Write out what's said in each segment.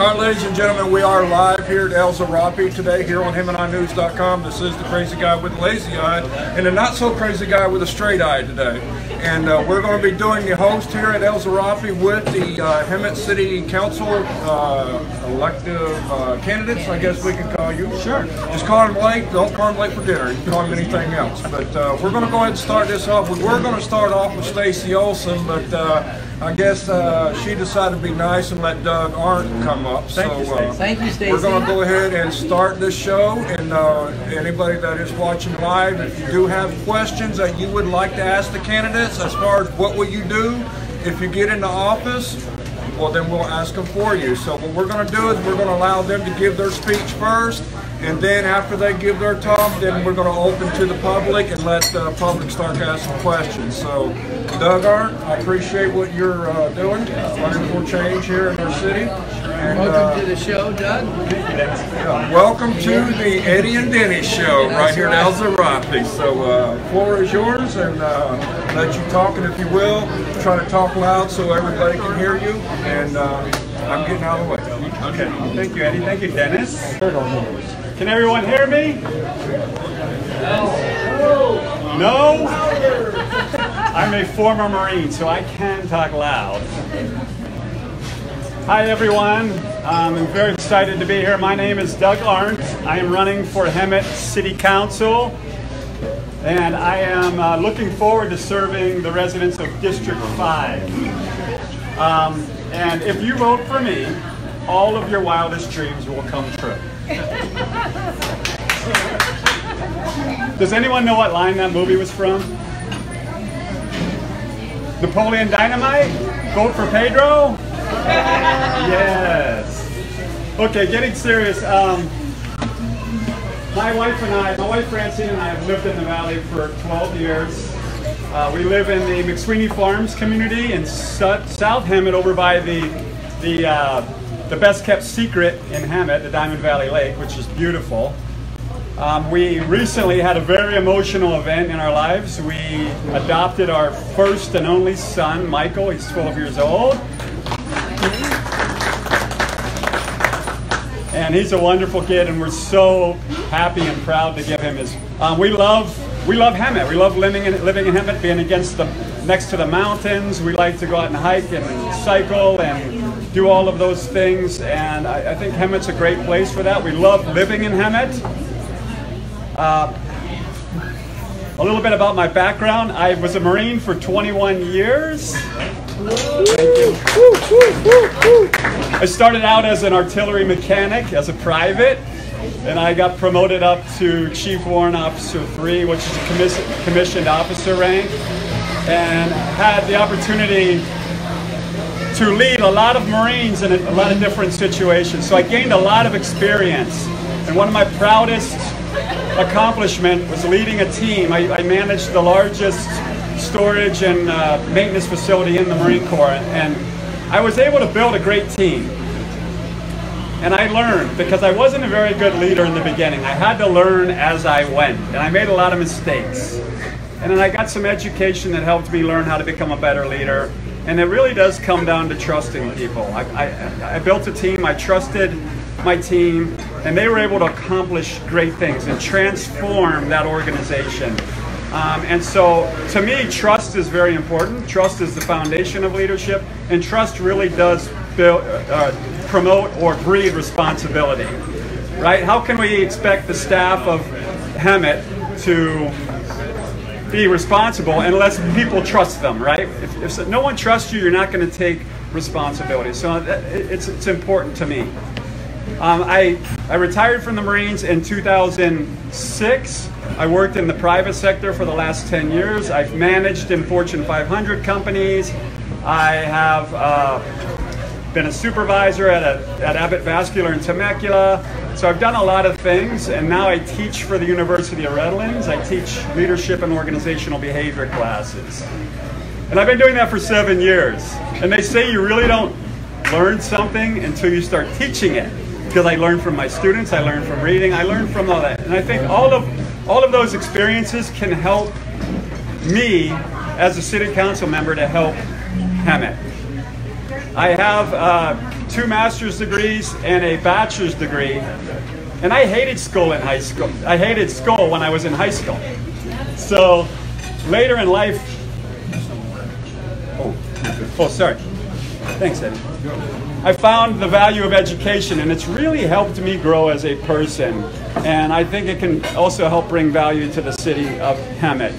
All right, ladies and gentlemen, we are live here at El Zarapi today here on HemetCityNews.com. This is the crazy guy with the lazy eye and the not so crazy guy with a straight eye today. And we're going to be doing the host here at El Zarapi with the Hemet City Council elective candidates, I guess we can call you. Sure. Just call them late. Don't call them late for dinner. You can call them anything else. But we're going to go ahead and start this off. We were going to start off with Stacy Olson, but I guess she decided to be nice and let Doug Arndt come up. Thank you, Stacy. We're going to go ahead and start this show. And anybody that is watching live, if you do have questions that you would like to ask the candidates as far as what will you do if you get into office, well, then we'll ask them for you. So what we're going to do is we're going to allow them to give their speech first. And then after they give their talk, then we're going to open to the public and let the public start asking questions. So, Doug Arndt, I appreciate what you're doing. Wonderful change here in our city. And, welcome to the show, Doug. Welcome to the Eddie and Denny show right here at El Zarapi. So, floor is yours, and let you talk, and if you will, try to talk loud so everybody can hear you. And I'm getting out of the way. Okay, thank you, Eddie. Thank you, Dennis. Can everyone hear me? No? I'm a former Marine, so I can talk loud. Hi, everyone. I'm very excited to be here. My name is Doug Arndt. I am running for Hemet City Council, and I am looking forward to serving the residents of District 5. And if you vote for me, all of your wildest dreams will come true. Does anyone know what line that movie was from? Napoleon Dynamite? Vote for Pedro? Yes. Okay, getting serious. My wife Francine and I have lived in the Valley for 12 years. We live in the McSweeney Farms community in South Hemet, over by the best kept secret in Hemet, the Diamond Valley Lake, which is beautiful. We recently had a very emotional event in our lives. We adopted our first and only son, Michael. He's 12 years old. And he's a wonderful kid, and we're so happy and proud to give him his. We love Hemet. We love living in Hemet, being next to the mountains. We like to go out and hike and cycle and do all of those things, and I think Hemet's a great place for that. We love living in Hemet. A little bit about my background. I was a Marine for 21 years. Thank you. I started out as an artillery mechanic, as a private, and I got promoted up to Chief Warrant Officer 3, which is a commissioned officer rank, and had the opportunity to lead a lot of Marines in a lot of different situations. So I gained a lot of experience. And one of my proudest accomplishments was leading a team. I managed the largest storage and maintenance facility in the Marine Corps. And I was able to build a great team. And I learned, because I wasn't a very good leader in the beginning. I had to learn as I went. And I made a lot of mistakes. And then I got some education that helped me learn how to become a better leader. And it really does come down to trusting people. I built a team, I trusted my team, and they were able to accomplish great things and transform that organization. And so, to me, trust is very important. Trust is the foundation of leadership, and trust really does promote or breed responsibility, right? How can we expect the staff of Hemet to be responsible unless people trust them, right? If no one trusts you, you're not going to take responsibility. So it's important to me. I retired from the Marines in 2006. I worked in the private sector for the last 10 years. I've managed in Fortune 500 companies. I have been a supervisor at Abbott Vascular in Temecula. So I've done a lot of things, and now I teach for the University of Redlands. I teach leadership and organizational behavior classes. And I've been doing that for 7 years. And they say you really don't learn something until you start teaching it. Because I learned from my students, I learned from reading, I learned from all that. And I think all of those experiences can help me as a city council member to help Hemet. I have 2 master's degrees and a bachelor's degree, and I hated school in high school. I hated school when I was in high school. So later in life, oh sorry, thanks Eddie. I found the value of education, and it's really helped me grow as a person, and I think it can also help bring value to the city of Hemet.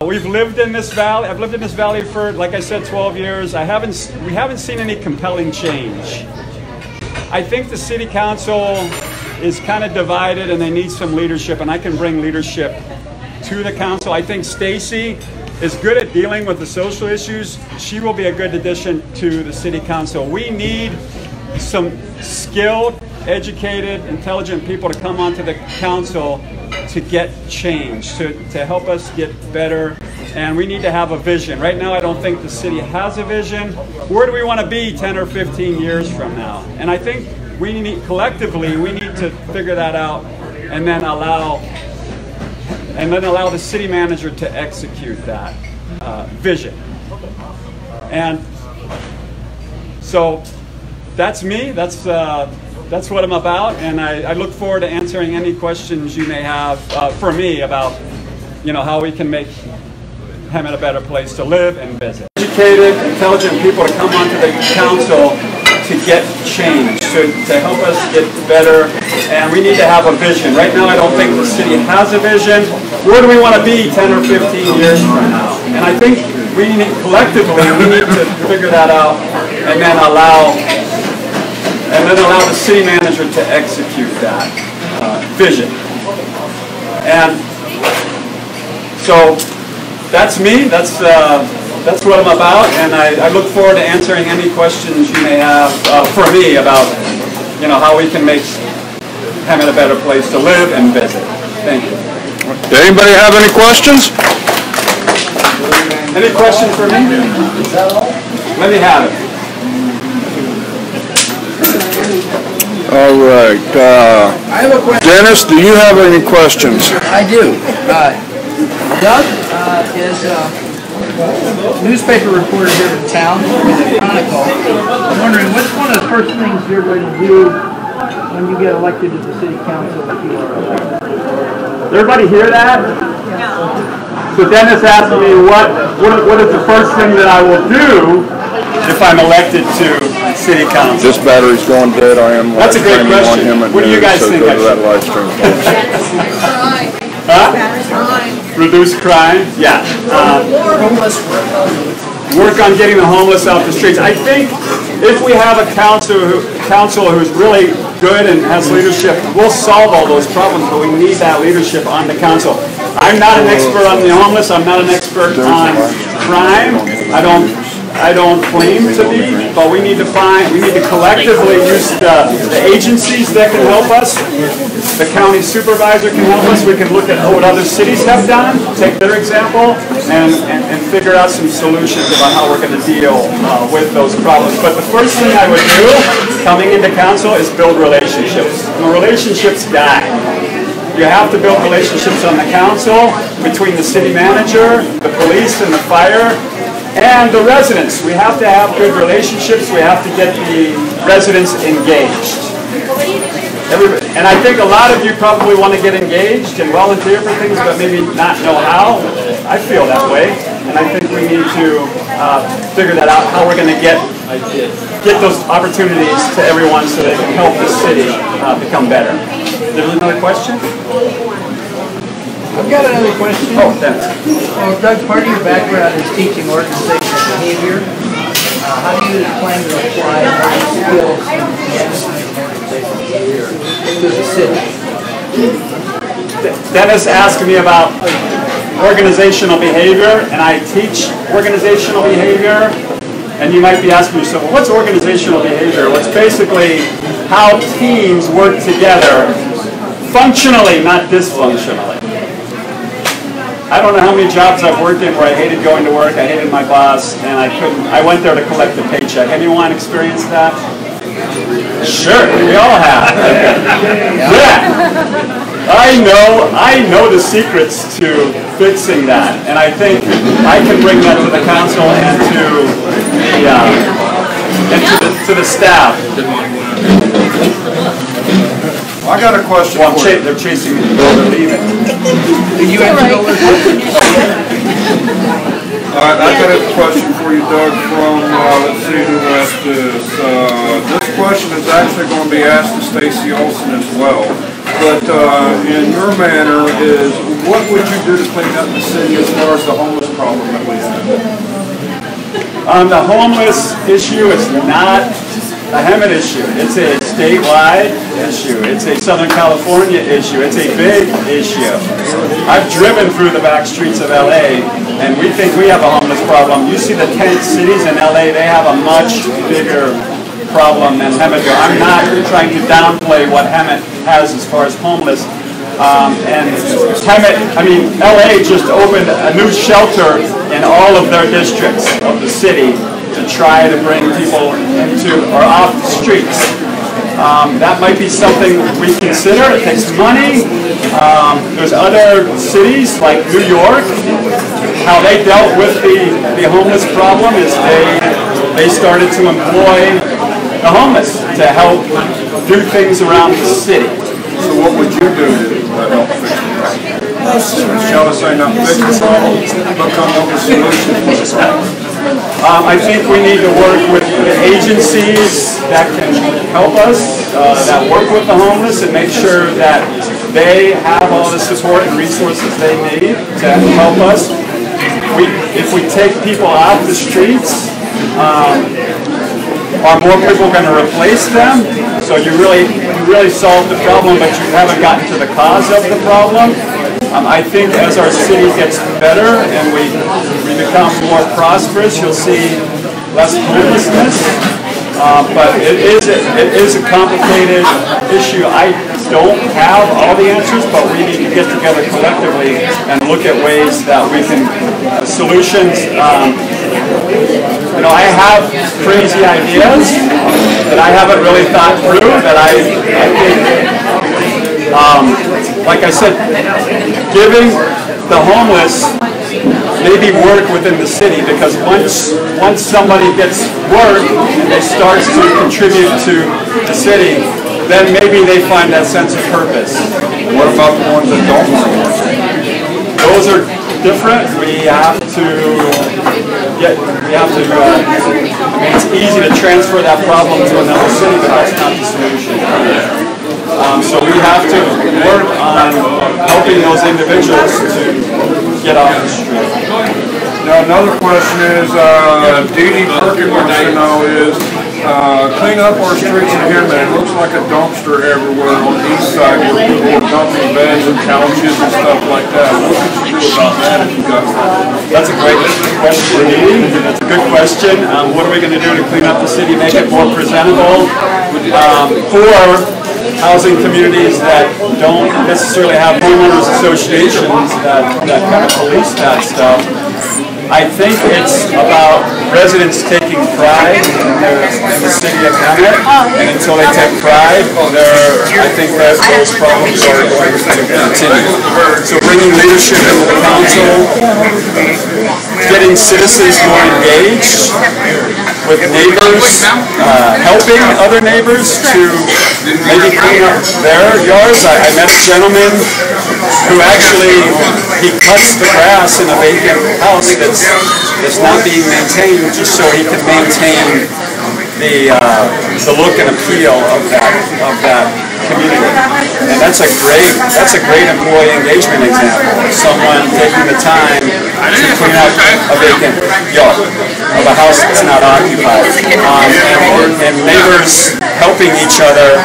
We've lived in this valley. I've lived in this valley for, like I said, 12 years. We haven't seen any compelling change. I think the city council is kind of divided, and they need some leadership, and I can bring leadership to the council. I think Stacy is good at dealing with the social issues. She will be a good addition to the city council. We need some skilled, educated, intelligent people to come onto the council to get change, to help us get better, and we need to have a vision. Right now, I don't think the city has a vision. Where do we want to be 10 or 15 years from now? And I think we need, collectively, we need to figure that out and then allow the city manager to execute that vision. And so that's me. That's what I'm about, and I look forward to answering any questions you may have for me about, how we can make Hemet a better place to live and visit. Educated, intelligent people to come onto the council to get change, to help us get better, and we need to have a vision. Right now, I don't think the city has a vision. Where do we want to be 10 or 15 years from now? And I think collectively, we need to figure that out and then allow the city manager to execute that vision. And so that's me. That's what I'm about, and I look forward to answering any questions you may have for me about, how we can make Hemet a better place to live and visit. Thank you. Did anybody have any questions? Any questions for me? Let me have it. All right. I have a question. Dennis, do you have any questions? I do. Doug is a newspaper reporter here in town with the Chronicle. I'm wondering, what's one of the first things you're going to do when you get elected to the city council if you are elected? Did everybody hear that? So Dennis asked me what is the first thing that I will do if I'm elected to city council. This battery's going dead. I am. That's a great question. What do you guys think? Go to that live stream. Reduce crime. Yeah. Work on getting the homeless off the streets. I think if we have a council who's really good and has leadership, we'll solve all those problems, but we need that leadership on the council. I'm not an expert on the homeless. I'm not an expert on crime. I don't claim to be, but we need to collectively use the agencies that can help us. The county supervisor can help us. We can look at what other cities have done, take their example, and figure out some solutions about how we're going to deal with those problems. But the first thing I would do coming into council is build relationships. When relationships die, you have to build relationships on the council between the city manager, the police, and the fire, and the residents. We have to have good relationships. We have to get the residents engaged. And I think a lot of you probably want to get engaged and volunteer for things, but maybe not know how. I feel that way. And I think we need to figure that out, how we're going to get those opportunities to everyone so they can help the city become better. There's another question? I've got another question. Oh, thanks. Well, Doug, part of your background is teaching organizational behavior. How do you plan to apply those skills in organizational behavior to the city? Dennis asked me about organizational behavior, and I teach organizational behavior. And you might be asking yourself, well, what's organizational behavior? Well, it's basically how teams work together functionally, not dysfunctionally. I don't know how many jobs I've worked in where I hated going to work, I hated my boss, and I went there to collect a paycheck. Anyone experienced that? Sure, we all have. Yeah. I know the secrets to fixing that, and I think I can bring that to the council and to and to the staff. I got a question Well, for you. they're chasing me. They're leaving. Did you answer all those questions? All right, I got a question for you, Doug, from, let's see who asked this. This question is actually going to be asked to Stacy Olson as well. But in your manner is, what would you do to clean up the city as far as the homeless problem that we have? The homeless issue is not a Hemet issue. It's a statewide issue. It's a Southern California issue. It's a big issue. I've driven through the back streets of LA, and we think we have a homeless problem. You see the tent cities in LA, they have a much bigger problem than Hemet. I'm not trying to downplay what Hemet has as far as homeless. And Hemet, LA just opened a new shelter in all of their districts of the city to try to bring people into or off the streets. That might be something we consider. It takes money. There's other cities like New York. How they dealt with the homeless problem is they started to employ the homeless to help do things around the city. So what would you do to help fix the problem? Shall I say not fix the problem, but come up with solutions for the problem? I think we need to work with the agencies that can help us, that work with the homeless, and make sure that they have all the support and resources they need to help us. If we take people off the streets, are more people going to replace them? So you really solved the problem, but you haven't gotten to the cause of the problem. I think as our city gets better and we become more prosperous, you'll see less homelessness. But it is a complicated issue. I don't have all the answers, but we need to get together collectively and look at ways that we can solutions. I have crazy ideas that I haven't really thought through. That I think. Like I said, giving the homeless maybe work within the city, because once somebody gets work and they start to contribute to the city, then maybe they find that sense of purpose. What about the ones that don't want to work? Those are different. We have to it's easy to transfer that problem to another city, but that's not the solution. So we have to work on helping those individuals to get off the street. Now another question is, Dee Dee Perkins wants to know is, clean up our streets in Hemet. It looks like a dumpster everywhere on the east side where people are dumping beds and couches and stuff like that. What could you do about that if you got one? That's a great question, Dee Dee. That's a good question. What are we going to do to clean up the city, make it more presentable for housing communities that don't necessarily have homeowners associations that kind of police that stuff? I think it's about residents taking pride in the city of Hemet, and until they take pride, I think that those problems are going to continue. So bringing leadership into the council, getting citizens more engaged with neighbors, helping other neighbors to maybe clean up their yards. I met a gentleman who actually, he cuts the grass in a vacant house that's not being maintained, just so he can maintain the look and appeal of that community. And that's a great employee engagement example. Someone taking the time to clean up a vacant yard of a house that's not occupied, and neighbors helping each other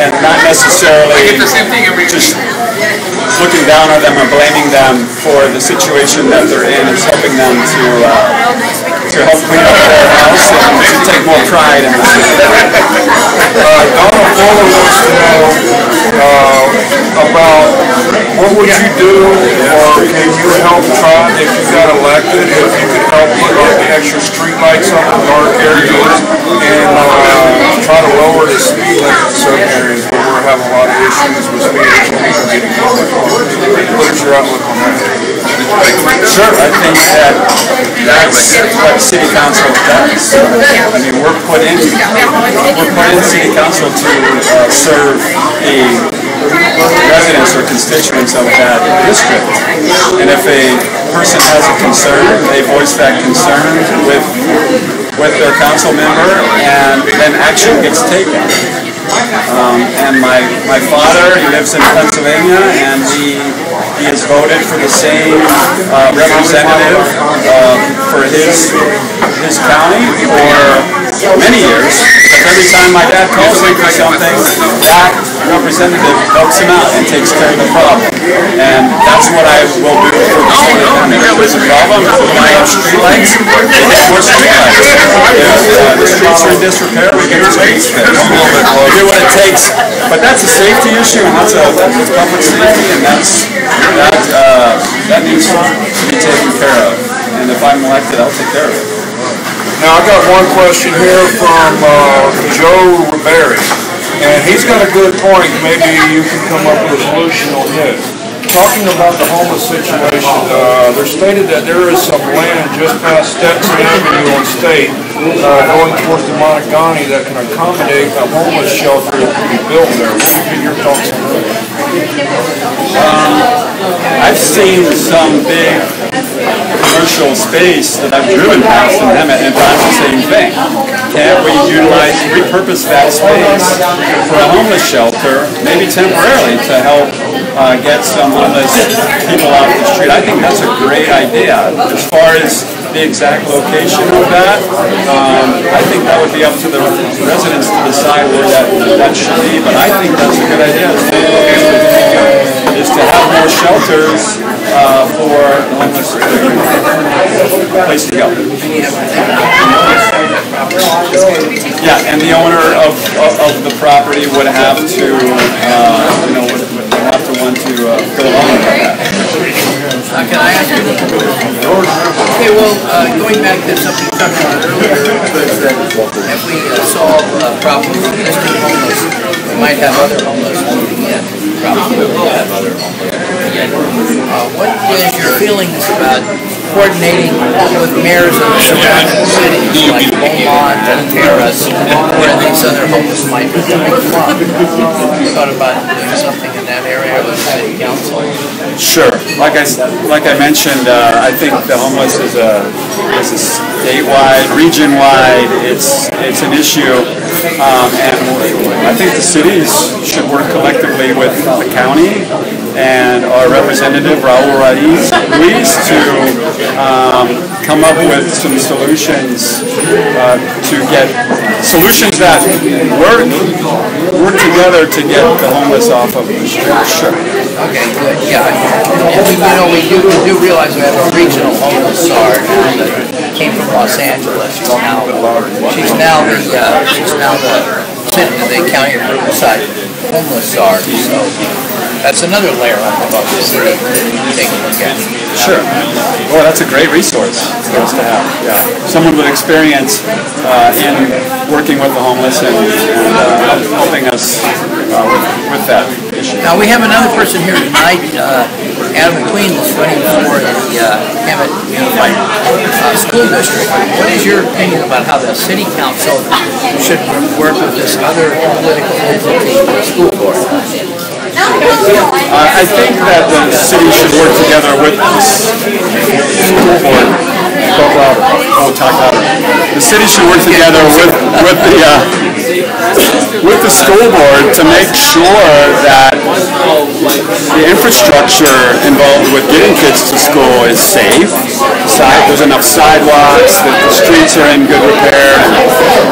and not necessarily just looking down on them or blaming them for the situation that they're in. It's helping them to help clean up their house and to take more pride in the city. Donald Fuller wants to know about what would you do, or can you help try, if you got elected, if you could help put the extra street lights on the dark areas and try to lower the speed limit in certain areas where we're having a lot of issues with speed and people getting caught. What is your outlook on that? Sure, I think that's what City Council does. I mean, we're put in City Council to serve the residents or constituents of that district. And if a person has a concern, they voice that concern with their council member, and then action gets taken. And my father, he lives in Pennsylvania, and he has voted for the same representative for his county for many years. Because every time my dad calls him for something, that representative helps him out and takes care of the problem. And that's what I will do for the city of Hemet. If there's a problem, we have streetlights, we get more streetlights. If the streets are in disrepair, we get the streets fixed. We'll do what it takes. But that's a safety issue, and that's public safety, and that needs to be taken care of. And if I'm elected, I'll take care of it. Now, I got one question here from Joe Ribery, and he's got a good point. Maybe you can come up with a solution on this. Talking about the homeless situation, they're stated that there is some land just past Stetson Avenue on State going towards the Montagani that can accommodate a homeless shelter that can be built there. What would be your thoughts on that? I've seen some big commercial space that I've driven past in Hemet and thought the same thing. Can't we repurpose that space for a homeless shelter, maybe temporarily, to help get some homeless people off the street? I think that's a great idea. As far as the exact location of that, I think that would be up to the residents to decide where that should be, but I think that's a good idea. Is to have more shelters for the homeless, place to go. Yeah, and the owner of the property would have to, would have to want to fill along with that. Can I ask you? Okay, well, going back to something you talked about earlier, was that if we solve problems with existing homeless, we might have other homeless moving in. Probably we will have other homeless moving in. What is your feelings about coordinating with mayors of the surrounding cities like Beaumont and Paris, where these other homeless might be coming from? You thought about doing something in that area with the city council? Sure. Like I mentioned, I think the homeless is a statewide, region-wide. It's an issue, and I think the cities should work collectively with the county and our representative Raul Ruiz to come up with some solutions to get solutions that work together to get the homeless off of the street. Sure. Okay, good. Yeah, and we do realize we have a regional homeless czar now that came from Los Angeles. She's now the county of Riverside homeless czar. So that's another layer of the city to take a look at. Sure. Well, that's a great resource for us to have. Yeah. Someone with experience in working with the homeless and helping us with that issue. Now we have another person here tonight, Adam McQueen, is running for the Hemet Unified School District. What is your opinion about how the City Council should work with this other political entity, the school board? I think that the city should work together with the school board. Talk louder. The city should work together with the school board to make sure that the infrastructure involved with getting kids to school is safe. There's enough sidewalks, that the streets are in good repair,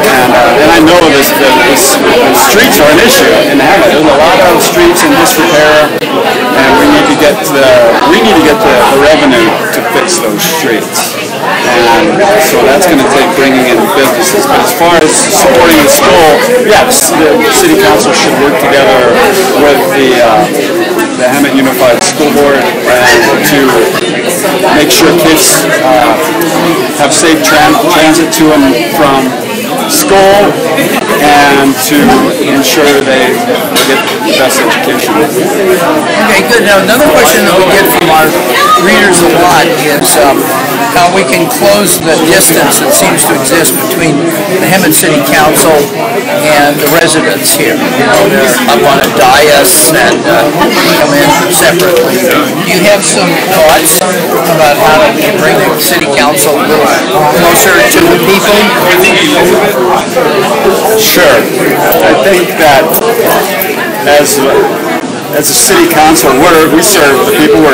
and I know the streets are an issue in Hemet. There's a lot of streets in disrepair, and we need to get the revenue to fix those streets. And so that's going to take bringing in businesses. But as far as supporting the school, yes, the City Council should work together with the Hemet Unified School Board to make sure kids have safe transit to and from school, and to ensure they get the best education. Okay, good. Now, another question that we get from our readers a lot is how we can close the distance that seems to exist between the Hemet City Council and the residents here. You know, they're up on a dais and come in separately. Do you have some thoughts about how to bring the City Council a little closer to the people? Sure. I think that as a city council, we serve the people, we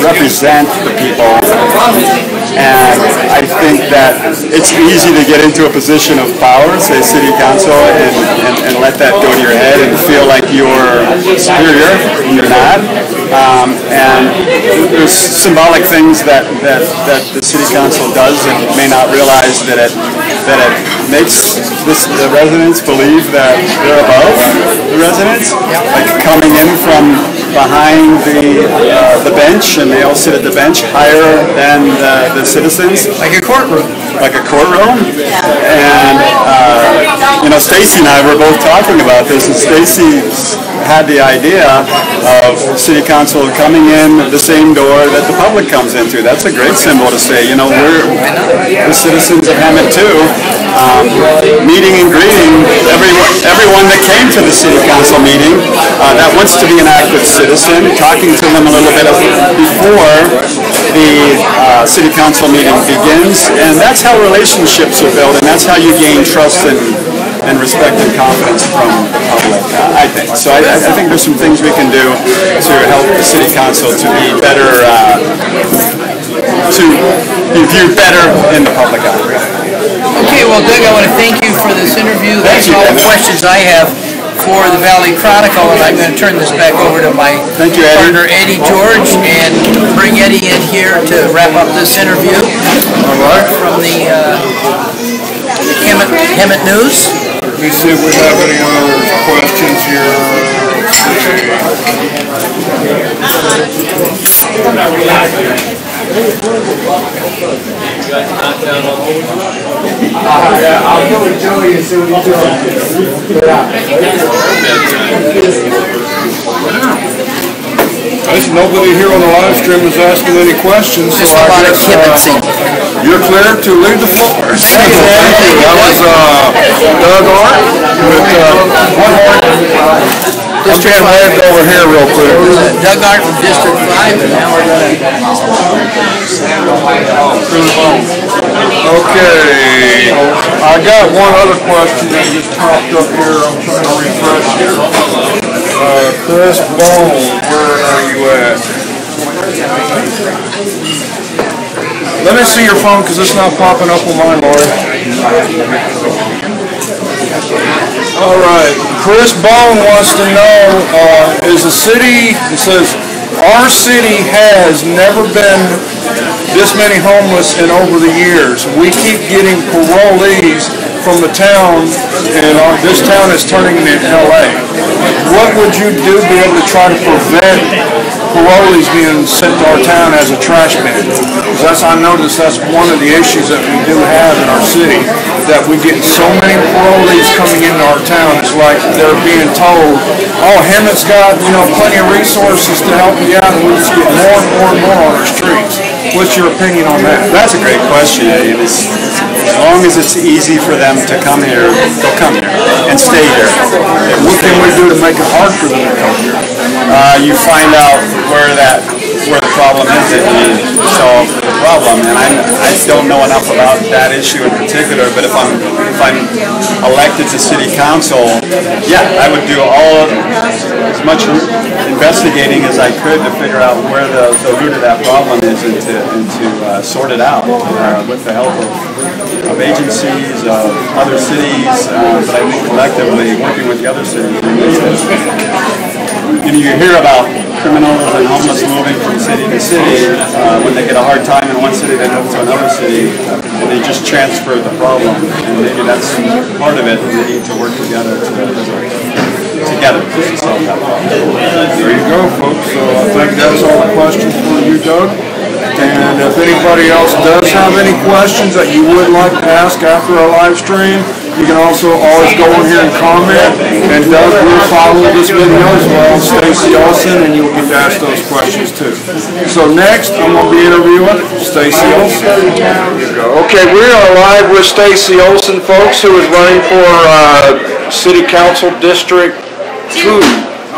represent the people, and I think that it's easy to get into a position of power, say city council, and let that go to your head and feel like you're superior, and you're not. And there's symbolic things that the city council does and may not realize that it makes the residents believe that they're above the residents, like coming in from behind the bench, and they all sit at the bench higher than the citizens. Like a courtroom. Like a courtroom. And, Stacy and I were both talking about this, and Stacy had the idea of city council coming in the same door that the public comes into. That's a great symbol to say, we're the citizens of Hemet too. Meeting and greeting everyone that came to the city council meeting that wants to be an active citizen, talking to them a little bit before the city council meeting begins, and that's how relationships are built, and that's how you gain trust and respect and confidence from the public, I think. So I think there's some things we can do to help the city council to be better, to be viewed better in the public eye. Okay, well, Doug, I want to thank you for this interview. That's all the questions I have for the Valley Chronicle, and I'm going to turn this back over to my partner, Eddie George, and bring Eddie in here to wrap up this interview. All right. From the Hemet News. Let me see if we have any other questions here. I'll go with Joey and see what he's doing. Nobody here on the live stream is asking any questions, so I guess you're clear to leave the floor. Thank you. That was Doug Art with I'm trying to head over here real quick. Doug Art from District 5, and now we're going to... Okay, I got one other question that just popped up here. I'm trying to refresh here. Chris Bone, where are you at? Let me see your phone because it's not popping up on mine, Lori. All right, Chris Bone wants to know, is the city, it says, our city has never been this many homeless in over the years. We keep getting parolees from the town, and this town is turning into LA. What would you do to be able to try to prevent parolees being sent to our town as a trash bin? Because I noticed that's one of the issues that we do have in our city, that we get so many parolees coming into our town. It's like they're being told, oh, Hemet's got plenty of resources to help you out, and we just get more and more and more on our streets. What's your opinion on that? That's a great question. As long as it's easy for them to come here, they'll come here and stay here. What can we do to make it hard for them to come here? You find out where the problem is and you solve the problem. And I don't know enough about that issue in particular, but if I'm elected to city council, yeah, I would do as much investigating as I could to figure out where the root of that problem is and to sort it out with the help of agencies, of other cities, but I think collectively working with the other cities. You hear about criminals and homeless moving from city to city. When they get a hard time in one city, they move to another city, and they just transfer the problem. And maybe that's part of it. They need to work together to solve that problem. There you go, folks. So I think that's all the questions for you, Doug. And if anybody else does have any questions that you would like to ask after our live stream, You can also always go in here and comment, and Doug will follow this video as well, Stacy Olson, and you'll get to ask those questions too. So next, I'm going to be interviewing Stacy Olson. Okay, we are live with Stacy Olson, folks, who is running for City Council District 2.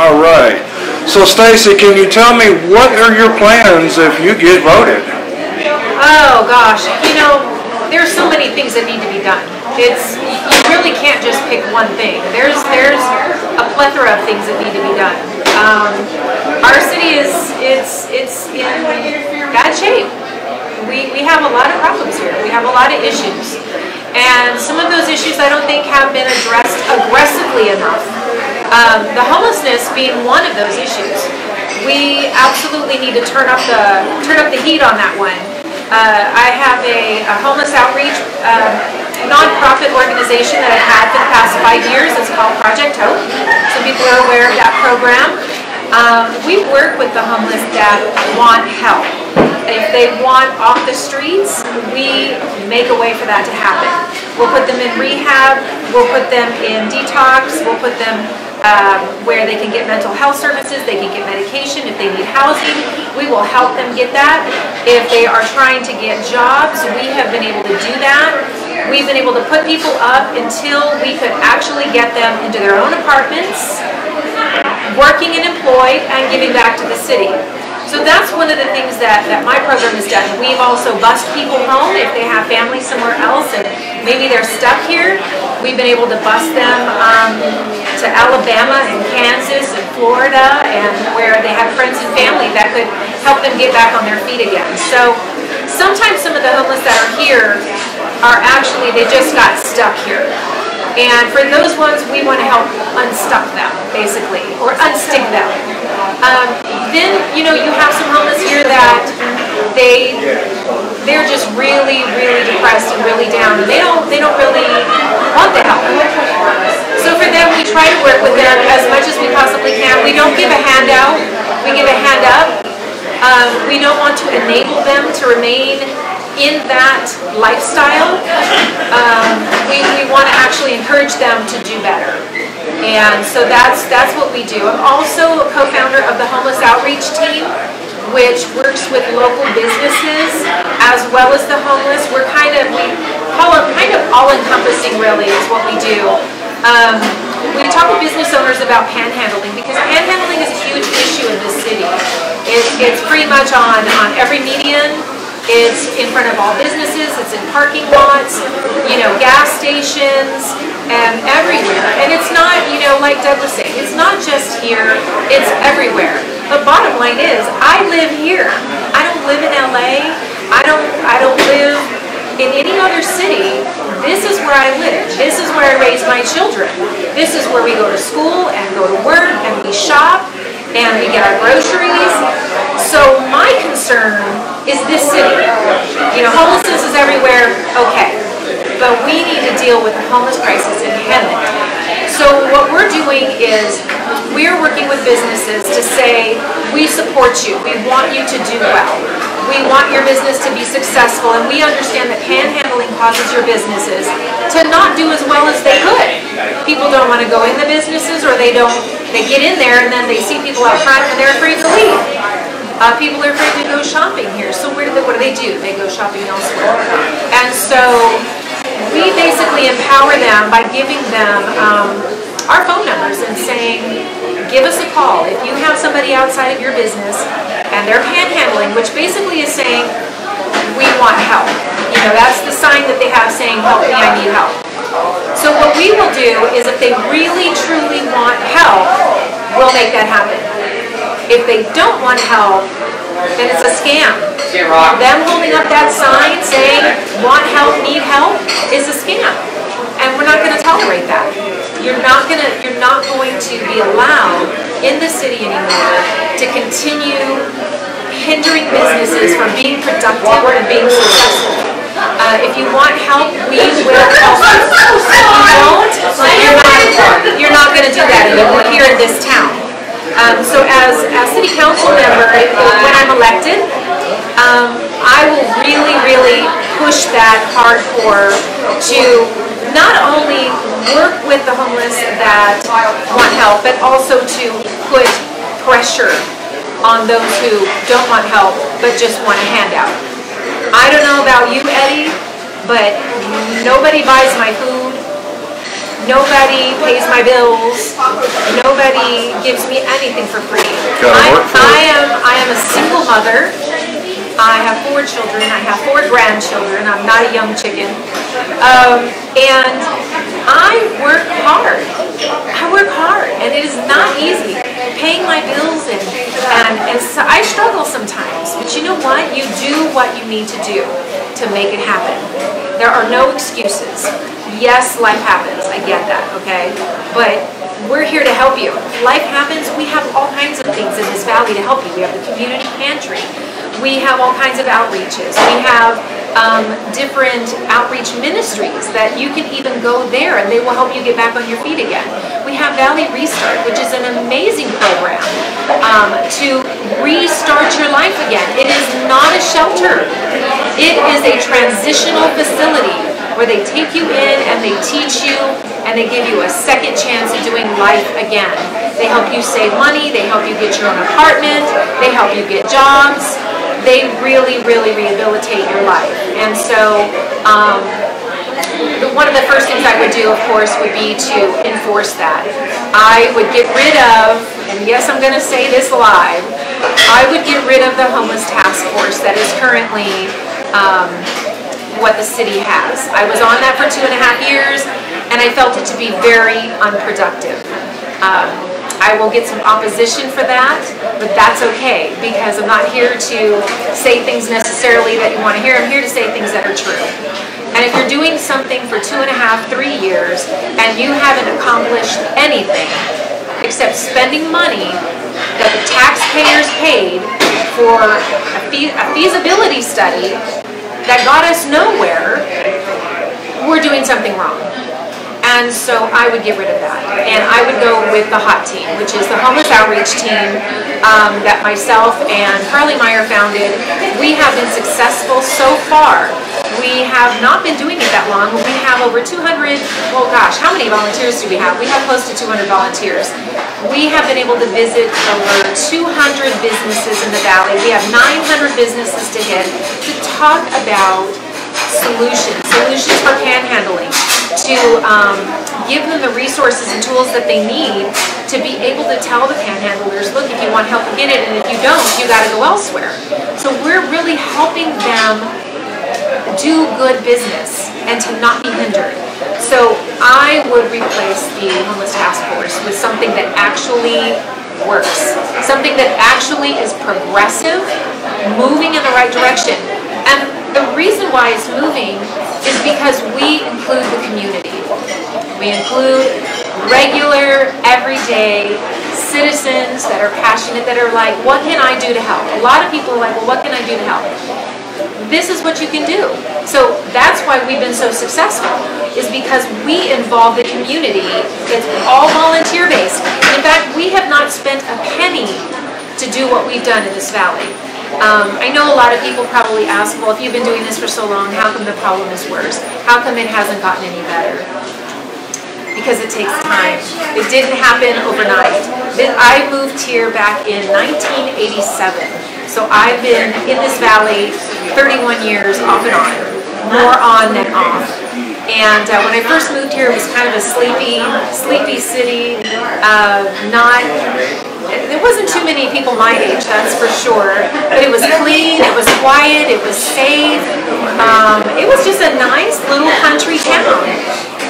All right. So Stacy, can you tell me what are your plans if you get voted? Oh gosh, you know, there's so many things that need to be done. You really can't just pick one thing. There's a plethora of things that need to be done. Our city it's in bad shape. We have a lot of problems here. We have a lot of issues. And some of those issues I don't think have been addressed aggressively enough. The homelessness being one of those issues. We absolutely need to turn up the heat on that one. I have a homeless outreach nonprofit organization that I've had for the past 5 years. It's called Project Hope. Some people are aware of that program. We work with the homeless that want help. If they want off the streets, we make a way for that to happen. We'll put them in rehab, we'll put them in detox, we'll put them where they can get mental health services, they can get medication. If they need housing, we will help them get that. If they are trying to get jobs, we have been able to do that. We've been able to put people up until we could actually get them into their own apartments, working and employed, and giving back to the city. So that's one of the things that my program has done. We've also bused people home if they have family somewhere else and maybe they're stuck here. We've been able to bus them to Alabama and Kansas and Florida, and where they have friends and family that could help them get back on their feet again. So sometimes some of the homeless that are here are actually, they just got stuck here. And for those ones, we want to help unstuck them, basically, or unstick them. Then, you know, you have some homeless here that they're just really, really depressed and really down, and they don't really want the help. So for them, we try to work with them as much as we possibly can. We don't give a handout, we give a hand up. We don't want to enable them to remain in that lifestyle. We want to actually encourage them to do better. And so that's what we do. I'm also a co-founder of the Homeless Outreach Team, which works with local businesses as well as the homeless. We call it kind of all-encompassing, really, is what we do. We talk to business owners about panhandling, because panhandling is a huge issue in this city. It's pretty much on every median. It's in front of all businesses, it's in parking lots, you know, gas stations, and everywhere. And it's not, you know, like Doug was saying, it's not just here, it's everywhere. The bottom line is, I live here. I don't live in LA. I don't live in any other city. This is where I live. This is where I raise my children. This is where we go to school and go to work and we shop and we get our groceries. So my concern is this city. You know, homelessness is everywhere, okay. But we need to deal with the homeless crisis in Hemet. So what we're doing is we're working with businesses to say, we support you, we want you to do well. We want your business to be successful, and we understand that panhandling causes your businesses to not do as well as they could. People don't want to go in the businesses, or they get in there and then they see people out front and they're afraid to leave. People are afraid to go shopping here, so what do they do? They go shopping elsewhere. And so we basically empower them by giving them our phone numbers and saying, give us a call. If you have somebody outside of your business and they're panhandling, which basically is saying, we want help. You know, that's the sign that they have saying, help me, I need help. So what we will do is, if they really truly want help, we'll make that happen. If they don't want help, then it's a scam. Them holding up that sign saying, want help, need help, is a scam. And we're not going to tolerate that. You're not going to be allowed in the city anymore to continue hindering businesses from being productive and being successful. If you want help, we will help you. If you don't, you're not going to do that anymore here in this town. So as a city council member, when I'm elected, I will really push that hardcore to not only work with the homeless that want help, but also to put pressure on those who don't want help but just want a handout. I don't know about you, Eddie, but nobody buys my food. Nobody pays my bills. Nobody gives me anything for free. I am a single mother. I have 4 children. I have 4 grandchildren. I'm not a young chicken. And I work hard. I work hard, and it is not easy paying my bills, and so I struggle sometimes. But you know what? You do what you need to do to make it happen. There are no excuses. Yes, life happens. I get that, okay? But we're here to help you. Life happens. We have all kinds of things in this valley to help you. We have the community pantry. We have all kinds of outreaches. We have different outreach ministries that you can even go there and they will help you get back on your feet again. We have Valley Restart, which is an amazing program to restart your life again. It is not a shelter. It is a transitional facility where they take you in and they teach you and they give you a second chance at doing life again. They help you save money. They help you get your own apartment. They help you get jobs. They really, really rehabilitate your life. And so one of the first things I would do, of course, would be to enforce that. I would get rid of, and yes, I'm going to say this live, I would get rid of the homeless task force that is currently what the city has. I was on that for 2.5 years, and I felt it to be very unproductive. I will get some opposition for that, but that's okay, because I'm not here to say things necessarily that you want to hear. I'm here to say things that are true. And if you're doing something for 2.5, 3 years, and you haven't accomplished anything except spending money that the taxpayers paid for a feasibility study that got us nowhere, we're doing something wrong. And so I would get rid of that. And I would go with the HOT team, which is the homeless outreach team that myself and Carly Meyer founded. We have been successful so far. We have not been doing it that long. We have over 200, well gosh, how many volunteers do we have? We have close to 200 volunteers. We have been able to visit over 200 businesses in the valley. We have 900 businesses to hit to talk about solutions for panhandling, to give them the resources and tools that they need to be able to tell the panhandlers, look, if you want help, get it, and if you don't, you got to go elsewhere. So we're really helping them do good business and to not be hindered. So I would replace the homeless task force with something that actually works, something that actually is progressive, moving in the right direction. And the reason why it's moving is because we include the community. We include regular, everyday citizens that are passionate, that are like, what can I do to help? A lot of people are like, well, what can I do to help? This is what you can do. So that's why we've been so successful, is because we involve the community. It's all volunteer-based. In fact, we have not spent a penny to do what we've done in this valley. I know a lot of people probably ask, well, if you've been doing this for so long, how come the problem is worse? How come it hasn't gotten any better? Because it takes time. It didn't happen overnight. I moved here back in 1987. So I've been in this valley 31 years, off and on. More on than off. And when I first moved here, it was kind of a sleepy city. There wasn't too many people my age, that's for sure. But it was clean, it was quiet, it was safe. It was just a nice little country town.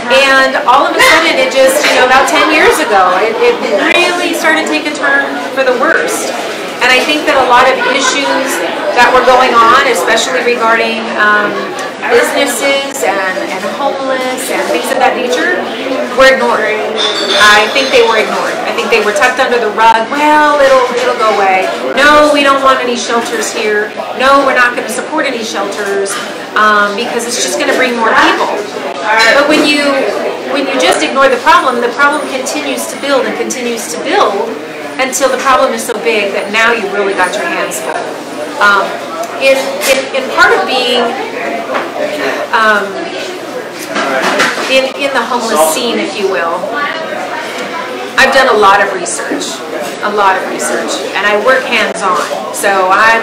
And all of a sudden, it just, about 10 years ago, it really started to take a turn for the worst. And I think that a lot of issues that were going on, especially regarding businesses and homeless and things of that nature, were ignored. I think they were ignored. I think they were tucked under the rug. Well, it'll go away. No, we don't want any shelters here. No, we're not going to support any shelters because it's just going to bring more people. But when you just ignore the problem continues to build and continues to build until the problem is so big that now you really got your hands full. In part of being in the homeless scene, if you will, I've done a lot of research, and I work hands-on. So I'm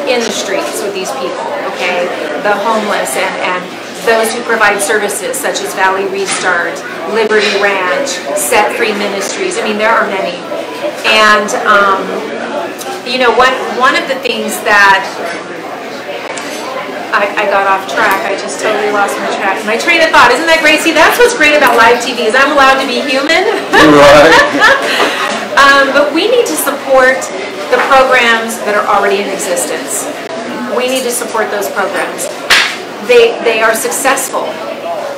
in the streets with these people, okay, the homeless and those who provide services such as Valley Restart, Liberty Ranch, Set Free Ministries. I mean, there are many. And, you know, one of the things that I got off track. I just totally lost my train of thought. Isn't that great? See, that's what's great about live TV is I'm allowed to be human. Right. But we need to support the programs that are already in existence. We need to support those programs. They are successful.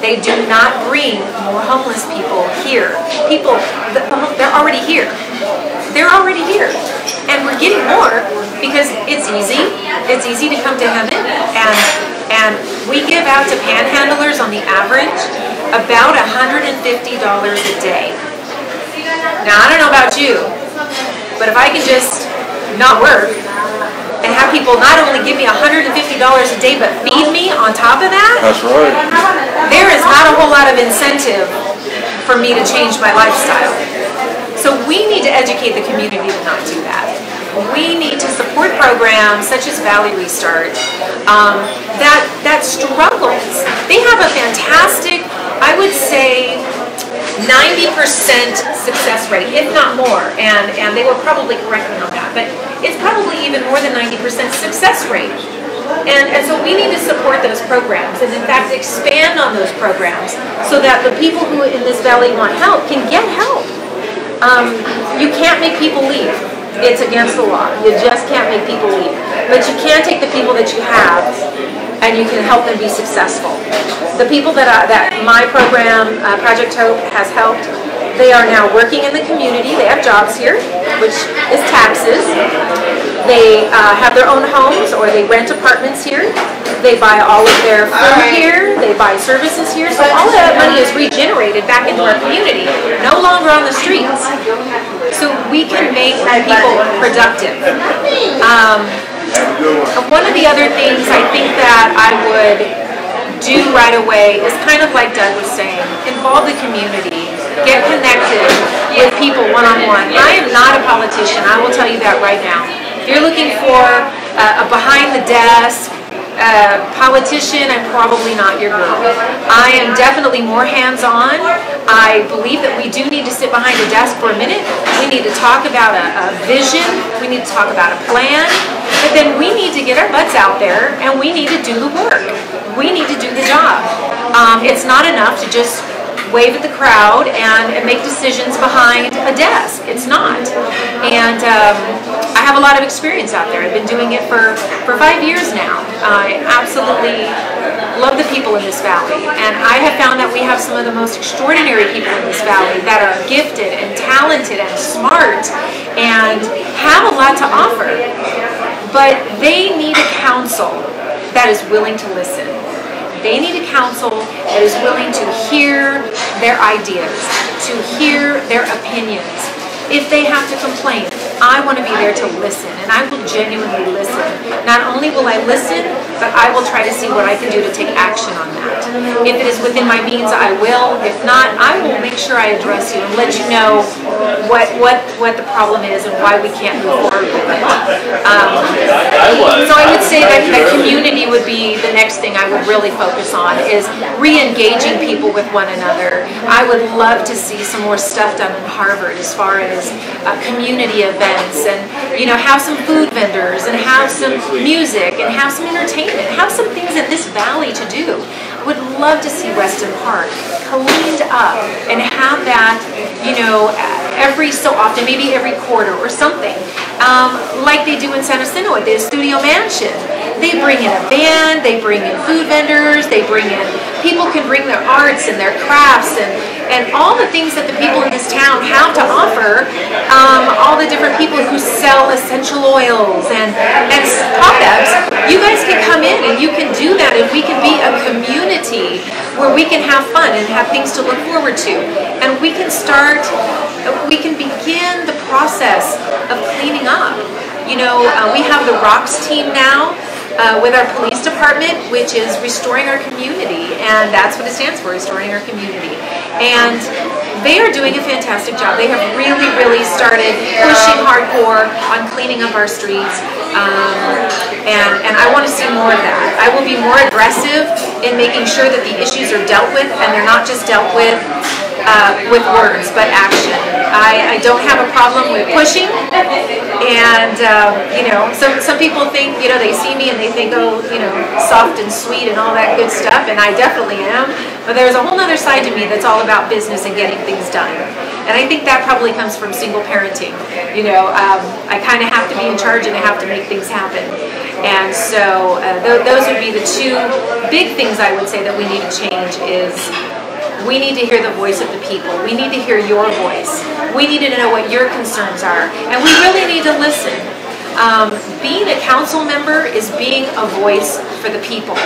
They do not bring more homeless people here. They're already here. They're already here. And we're getting more because it's easy. It's easy to come to Hemet. And we give out to panhandlers on the average about $150 a day. Now, I don't know about you, but if I can just not work and have people not only give me $150 a day, but feed me on top of that, That's right. there is not a whole lot of incentive for me to change my lifestyle. So we need to educate the community to not do that. We need to support programs such as Valley Restart that struggles. They have a fantastic, I would say, 90% success rate, if not more, and they will probably correct me on that, but it's probably even more than 90% success rate. And so we need to support those programs and in fact expand on those programs so that the people who in this valley want help can get help. You can't make people leave. It's against the law. You just can't make people leave. But you can take the people that you have and you can help them be successful. The people that my program, Project Hope, has helped, they are now working in the community. They have jobs here, which is taxes. They have their own homes or they rent apartments here. They buy all of their food here. They buy services here. So all of that money is regenerated back into our community, no longer on the streets. So we can make people productive. One of the other things I think that I would do right away is kind of like Doug was saying, involve the community, get connected with people one-on-one. I am not a politician, I will tell you that right now. If you're looking for a behind-the-desk politician, I'm probably not your girl. I am definitely more hands-on. I believe that we do need to sit behind a desk for a minute. We need to talk about a vision. We need to talk about a plan. But then we need to get our butts out there and we need to do the work. We need to do the job. It's not enough to just wave at the crowd and make decisions behind a desk. It's not. And I have a lot of experience out there. I've been doing it for 5 years now. I absolutely love the people in this valley. And I have found that we have some of the most extraordinary people in this valley that are gifted and talented and smart and have a lot to offer. But they need a council that is willing to listen. They need a council that is willing to hear their ideas, to hear their opinions. If they have to complain, I want to be there to listen, and I will genuinely listen. Not only will I listen, but I will try to see what I can do to take action on that. If it is within my means, I will. If not, I will make sure I address you and let you know what the problem is and why we can't move forward with it. So I would say that community would be the next thing I would really focus on, is re-engaging people with one another. I would love to see some more stuff done in Harvard as far as community events, and have some food vendors and have some music and have some entertainment, have some things in this valley to do. Would love to see Weston Park cleaned up and have that, every so often, maybe every quarter or something, like they do in San Jacinto at the Studio Mansion. They bring in a band, they bring in food vendors, they bring in, people can bring their arts and their crafts and all the things that the people in this town have to offer, all the different people who sell essential oils and products. You guys can come in and you can do that, and we can be a community where we can have fun and have things to look forward to. And we can begin the process of cleaning up. We have the Rocks team now. with our police department, which is restoring our community, and that's what it stands for, restoring our community. And they are doing a fantastic job. They have really, really started pushing hardcore on cleaning up our streets, and I want to see more of that. I will be more aggressive in making sure that the issues are dealt with, and they're not just dealt with words, but action. I don't have a problem with pushing, and you know, some people think, you know, they see me and they think, oh, you know, soft and sweet and all that good stuff, and I definitely am. But there's a whole other side to me that's all about business and getting things done. And I think that probably comes from single parenting. You know, I kind of have to be in charge and I have to make things happen. And so those would be the two big things I would say that we need to change is we need to hear the voice of the people. We need to hear your voice. We need to know what your concerns are. And we really need to listen. Being a council member is being a voice for the people.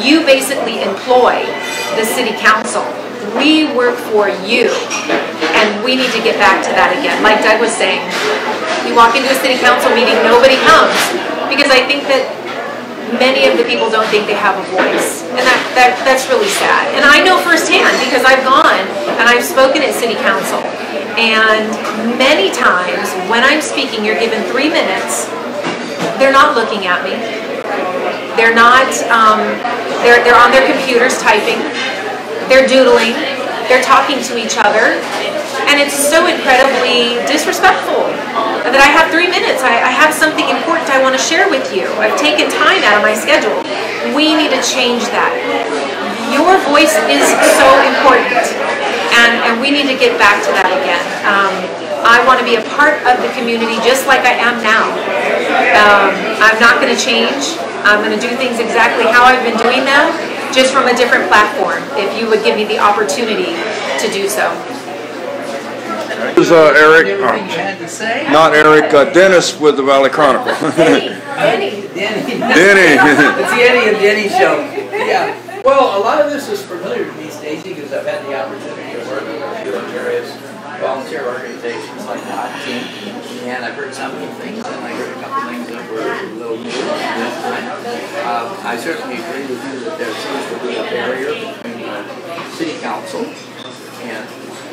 You basically employ the city council. We work for you, and we need to get back to that again. Like Doug was saying, you walk into a city council meeting, nobody comes, because I think that many of the people don't think they have a voice, and that's really sad. And I know firsthand because I've gone and I've spoken at city council, and many times when I'm speaking, you're given 3 minutes. They're not looking at me. They're not. They're on their computers typing. They're doodling. They're talking to each other, and it's so incredibly disrespectful that I have 3 minutes. I have something important I want to share with you. I've taken time out of my schedule. We need to change that. Your voice is so important, and we need to get back to that again. I want to be a part of the community just like I am now. I'm not going to change. I'm going to do things exactly how I've been doing them, just from a different platform, if you would give me the opportunity to do so. This is Eric, not Eric, Dennis with the Valley Chronicle. Denny. Denny. It's the Eddie and Denny show. Yeah. Well, a lot of this is familiar to me, Stacy, because I've had the opportunity to work with various volunteer organizations like the Hot Team, and I've heard some new things, and I heard a couple things that were a little new this time. I certainly agree with you that there seems to be a barrier between the city council and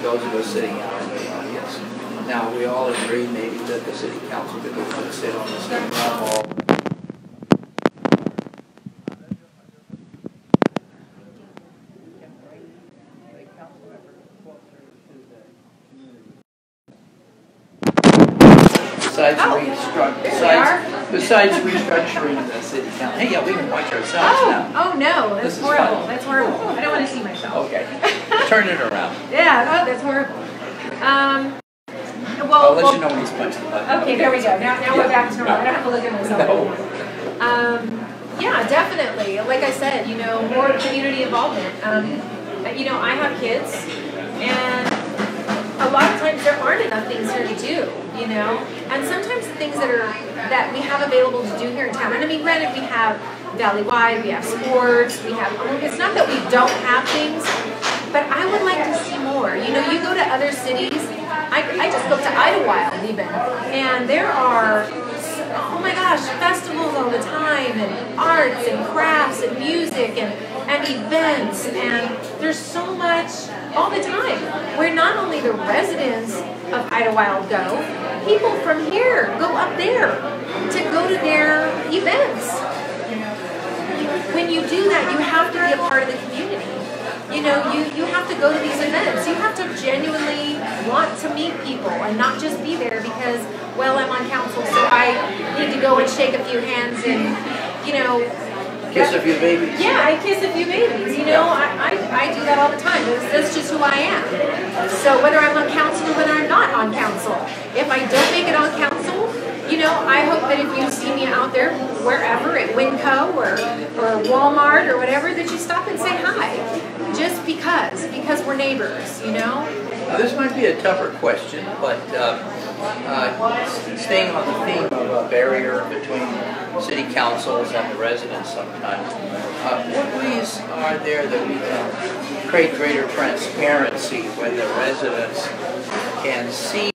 those of us sitting out in the audience. Now, we all agree maybe that the city council could sit on the same level. Besides restructuring the city council. Hey, yeah, we can watch ourselves now. Oh no, that's horrible. That's horrible. I don't want to see myself. Okay, turn it around. Yeah, no, that's horrible. I'll let you know when he's punched the button. Okay, there we go. Now we're back to normal. I don't have to look at myself anymore. Yeah, definitely. Like I said, you know, more community involvement. You know, I have kids, and a lot of times there aren't enough things here to do, you know, and sometimes the things that we have available to do here in town, and I mean, granted, we have Valley-wide, we have sports, we have, it's not that we don't have things, but I would like to see more. You know, you go to other cities, I just go to Idlewild even, and there are, oh my gosh, festivals all the time, and arts and crafts and music and events, and there's so much all the time, where not only the residents of Idlewild go, people from here go up there to go to their events. When you do that, you have to be a part of the community. You know, you have to go to these events. You have to genuinely want to meet people and not just be there because, well, I'm on council, so I need to go and shake a few hands and, you know, kiss a few babies. Yeah, I kiss a few babies. You know, I do that all the time. That's just who I am. So whether I'm on council or whether I'm not on council, if I don't make it on council, you know, I hope that if you see me out there, wherever, at Winco or Walmart or whatever, that you stop and say hi. Just because we're neighbors, you know? Now, this might be a tougher question, but staying on the theme of a barrier between city councils and the residents sometimes, what ways are there that we can create greater transparency when the residents can see?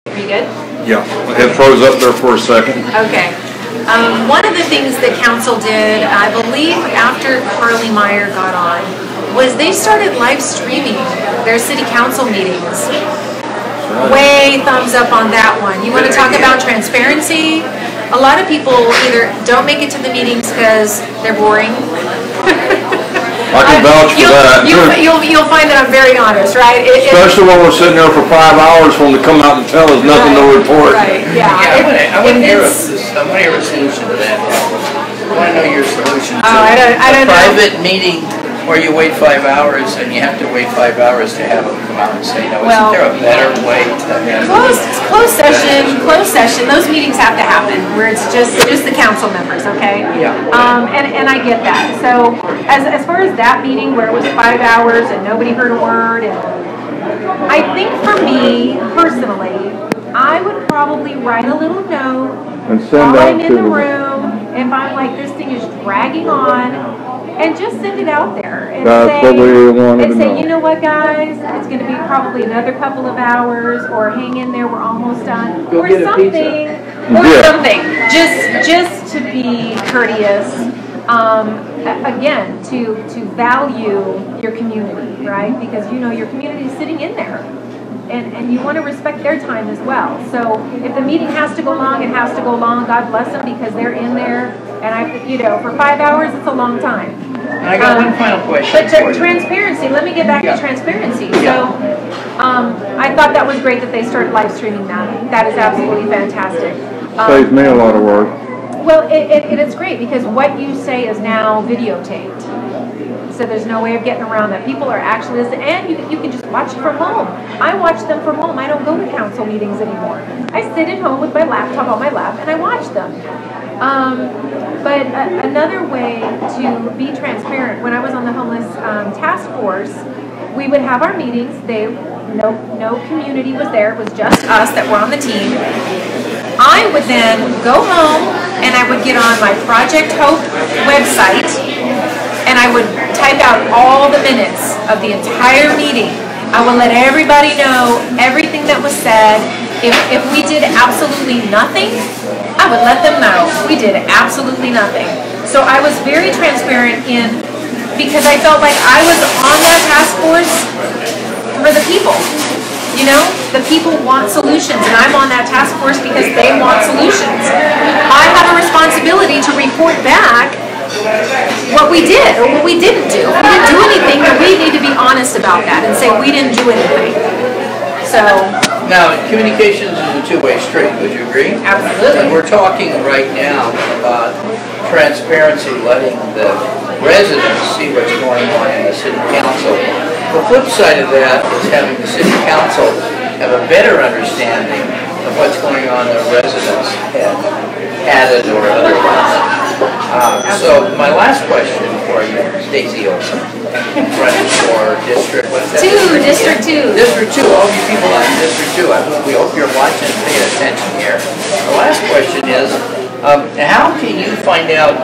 Are you good? Yeah, it froze up there for a second. Okay. One of the things that council did, I believe after Carly Meyer got on, was they started live streaming their city council meetings. Way thumbs up on that one. You want to talk about transparency? A lot of people either don't make it to the meetings because they're boring. I can vouch for that. You'll find that I'm very honest, right? Especially when we're sitting there for 5 hours for them to come out and tell us nothing to report. Right, yeah. I want to hear a solution to that. I want to know your solution to I don't a private meeting where you wait 5 hours and you have to wait 5 hours to have them come out and say no. Isn't there a better way to have closed session, those meetings have to happen where it's just the council members, okay? Yeah. And I get that. So as far as that meeting where it was 5 hours and nobody heard a word, and I think for me personally, I would probably write a little note And send while out I'm in to the room if I'm like, this thing is dragging on, and just send it out there and say, you know what, guys, it's going to be probably another couple of hours, or hang in there, we're almost done, Go or get a something, pizza. something. Just to be courteous. Again, to value your community, right? Because you know your community is sitting in there. And you want to respect their time as well. So if the meeting has to go long, it has to go long. God bless them because they're in there. And for 5 hours, it's a long time. And I got one final question. But transparency. Let me get back to transparency. Yeah. So I thought that was great that they started live streaming that. That is absolutely fantastic. Saves me a lot of work. Well, it's great because what you say is now videotaped. So there's no way of getting around that. People are actually listening, and you can just watch it from home. I watch them from home. I don't go to council meetings anymore. I sit at home with my laptop on my lap and I watch them. But another way to be transparent, when I was on the homeless task force, we would have our meetings. No community was there. It was just us that were on the team. I would then go home and I would get on my Project Hope website and I would type out all the minutes of the entire meeting. I would let everybody know everything that was said. If we did absolutely nothing, I would let them know we did absolutely nothing. So I was very transparent because I felt like I was on that task force for the people. You know, the people want solutions, and I'm on that task force because they want solutions. I have a responsibility to report back what we did or what we didn't do. If we didn't do anything, then we need to be honest about that and say we didn't do anything. So now, communications is a two-way street. Would you agree? Absolutely. And we're talking right now about transparency, letting the residents see what's going on in the city council. The flip side of that is having the city council have a better understanding of what's going on in the residents' head, added or otherwise. So my last question for you, Stacey Olson, running for District, what's that? District 2. District 2, all you people on District 2, we hope you're watching and paying attention here. The last question is, how can you find out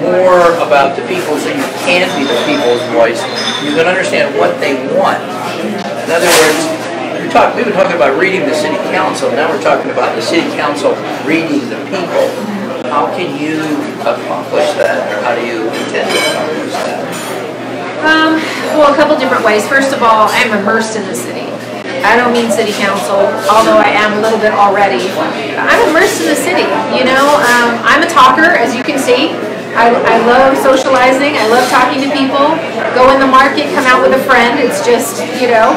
more about the people so you can be the people's voice? You can understand what they want. In other words, we've been talking about reading the city council, now we're talking about the city council reading the people. How can you accomplish that, or how do you intend to accomplish that? Well, a couple different ways. First of all, I'm immersed in the city. I don't mean city council, although I am a little bit already. I'm immersed in the city, you know. I'm a talker, as you can see. I love socializing. I love talking to people. Go in the market, come out with a friend. It's just, you know.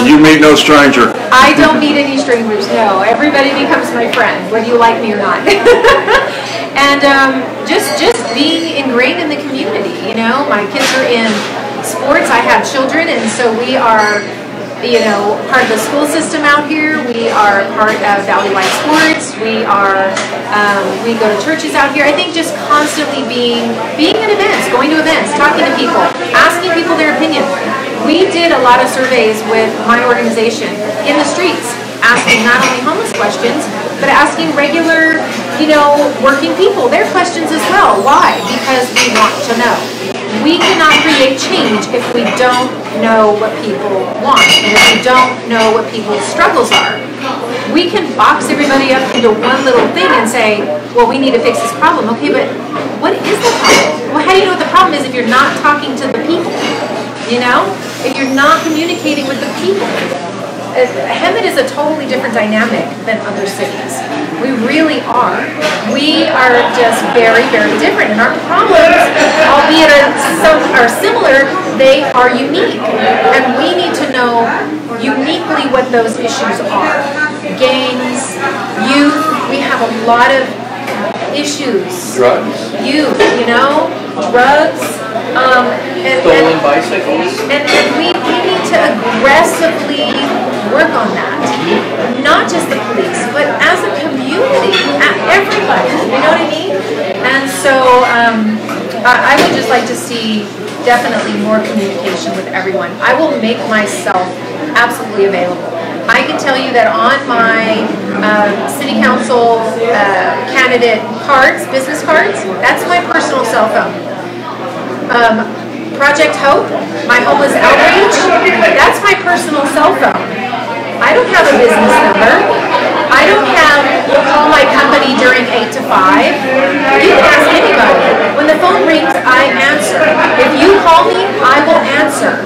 You meet no stranger. I don't meet any strangers, no. Everybody becomes my friend, whether you like me or not. And just being ingrained in the community, you know. My kids are in sports. I have children, and so we are, you know, part of the school system out here. We are part of Valley Wide Sports. We go to churches out here. I think just constantly being at events, going to events, talking to people, asking people their opinion. We did a lot of surveys with my organization in the streets, asking not only homeless questions, but asking regular, you know, working people their questions as well. Why? Because we want to know. We cannot create change if we don't know what people want, and if we don't know what people's struggles are, we can box everybody up into one little thing and say, well, we need to fix this problem. Okay, but what is the problem? Well, how do you know what the problem is if you're not talking to the people? You know? If you're not communicating with the people. Hemet is a totally different dynamic than other cities. We really are. We are just very, very different. And our problems, albeit are similar, they are unique. And we need to know uniquely what those issues are. Gangs, youth, we have a lot of issues. Drugs. Youth, you know, drugs. Stolen bicycles. And we need to aggressively work on that. Not just the police, but as a community, everybody. You know what I mean? And so I would just like to see definitely more communication with everyone. I will make myself absolutely available. I can tell you that on my city council candidate cards, business cards, that's my personal cell phone. Project Hope, my homeless outreach, that's my personal cell phone. I don't have a business number. I don't have call my company during 8 to 5. You can ask anybody. When the phone rings, I answer. If you call me, I will answer.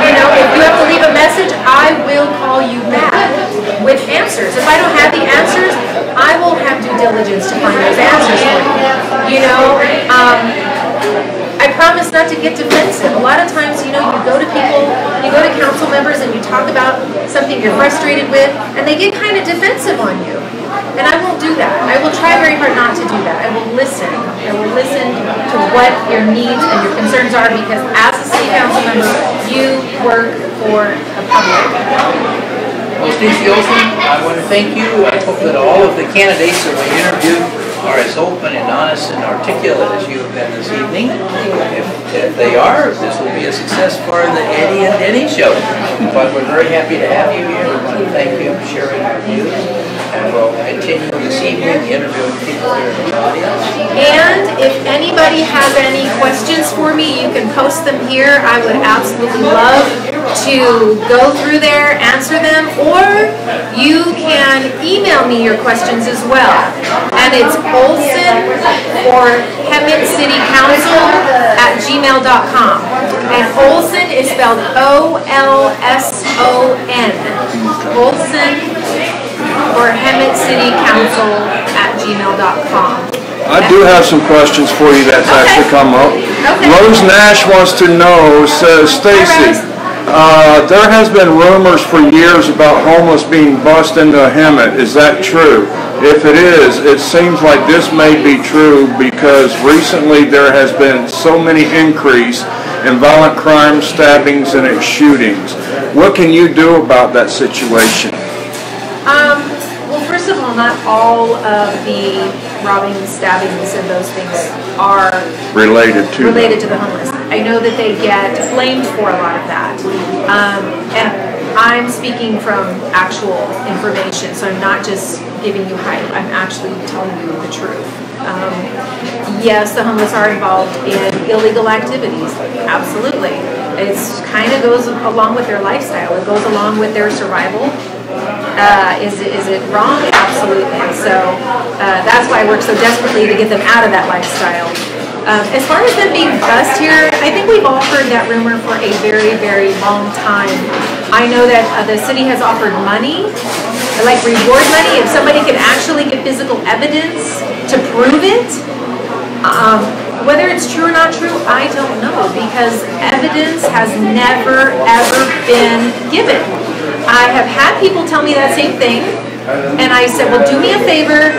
You know, if you have to leave a message, I will call you back with answers. If I don't have the answers, I will have due diligence to find those answers for you. You know, I promise not to get defensive. A lot of times, you know, you go to people, you go to council members and you talk about something you're frustrated with, and they get kind of defensive on you. And I won't do that. I will try very hard not to do that. I will listen. I will listen to what your needs and your concerns are, because as a city council member, you work for the public. Well, Stacey Olson, I want to thank you. I hope that all of the candidates that we interviewed are as open and honest and articulate as you have been this evening. If they are, this will be a success for the Eddie and Denny show. But we're very happy to have you here. We want to thank you for sharing your views. And we'll continue this evening interviewing people here in the audience. And if anybody has any questions for me, you can post them here. I would absolutely love to go through there, answer them, or you can email me your questions as well. And it's Olson or Hemet City Council at gmail.com. And Olson is spelled O-L-S-O-N. Olson or Hemet City Council at gmail.com. I do have some questions for you that's actually come up. Okay. Rose Nash wants to know, says Stacy, there has been rumors for years about homeless being bussed into Hemet. Is that true? If it is, it seems like this may be true because recently there has been so many increase in violent crimes, stabbings, and shootings. What can you do about that situation? Well, first of all, not all of the robbings, stabbings, and those things are related to the homeless. I know that they get blamed for a lot of that. And I'm speaking from actual information, so I'm not just giving you hype. I'm actually telling you the truth. Yes, the homeless are involved in illegal activities. Absolutely. It kind of goes along with their lifestyle. It goes along with their survival. Is it wrong? Absolutely. So that's why I work so desperately to get them out of that lifestyle. As far as them being bussed here, I think we've all heard that rumor for a very, very long time. I know that the city has offered money, like reward money, if somebody can actually get physical evidence to prove it. Whether it's true or not true, I don't know, because evidence has never, ever been given. I have had people tell me that same thing, and I said, well, do me a favor,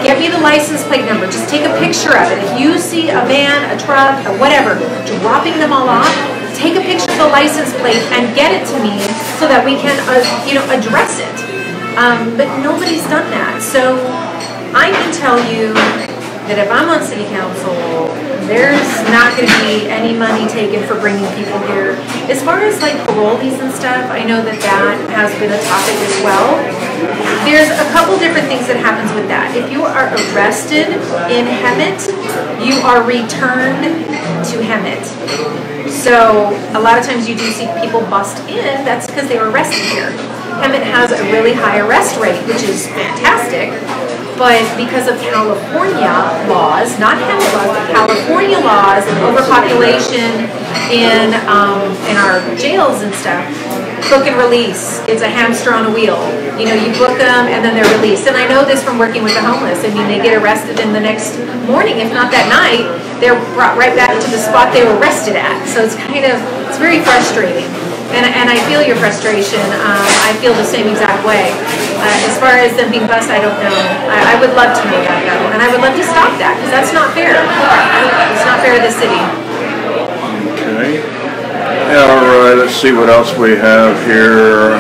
get me the license plate number, just take a picture of it. If you see a van, a truck, or whatever, dropping them all off, take a picture of the license plate and get it to me so that we can, address it. But nobody's done that. So I can tell you that if I'm on city council, there's not going to be any money taken for bringing people here. As far as like parolees and stuff, I know that that has been a topic as well. There's a couple different things that happens with that. If you are arrested in Hemet, you are returned to Hemet. So a lot of times you do see people bust in, that's because they were arrested here. Hemet has a really high arrest rate, which is fantastic. But because of California laws, not Hemet laws, but California laws and overpopulation in our jails and stuff, book and release. It's a hamster on a wheel. You know, you book them and then they're released. And I know this from working with the homeless. I mean, they get arrested and the next morning, if not that night, they're brought right back to the spot they were arrested at. So it's it's very frustrating. And I feel your frustration. I feel the same exact way. As far as them being bused, I don't know. I would love to know that, though. And I would love to stop that, because that's not fair. It's not fair to the city. Okay. Yeah, all right, let's see what else we have here.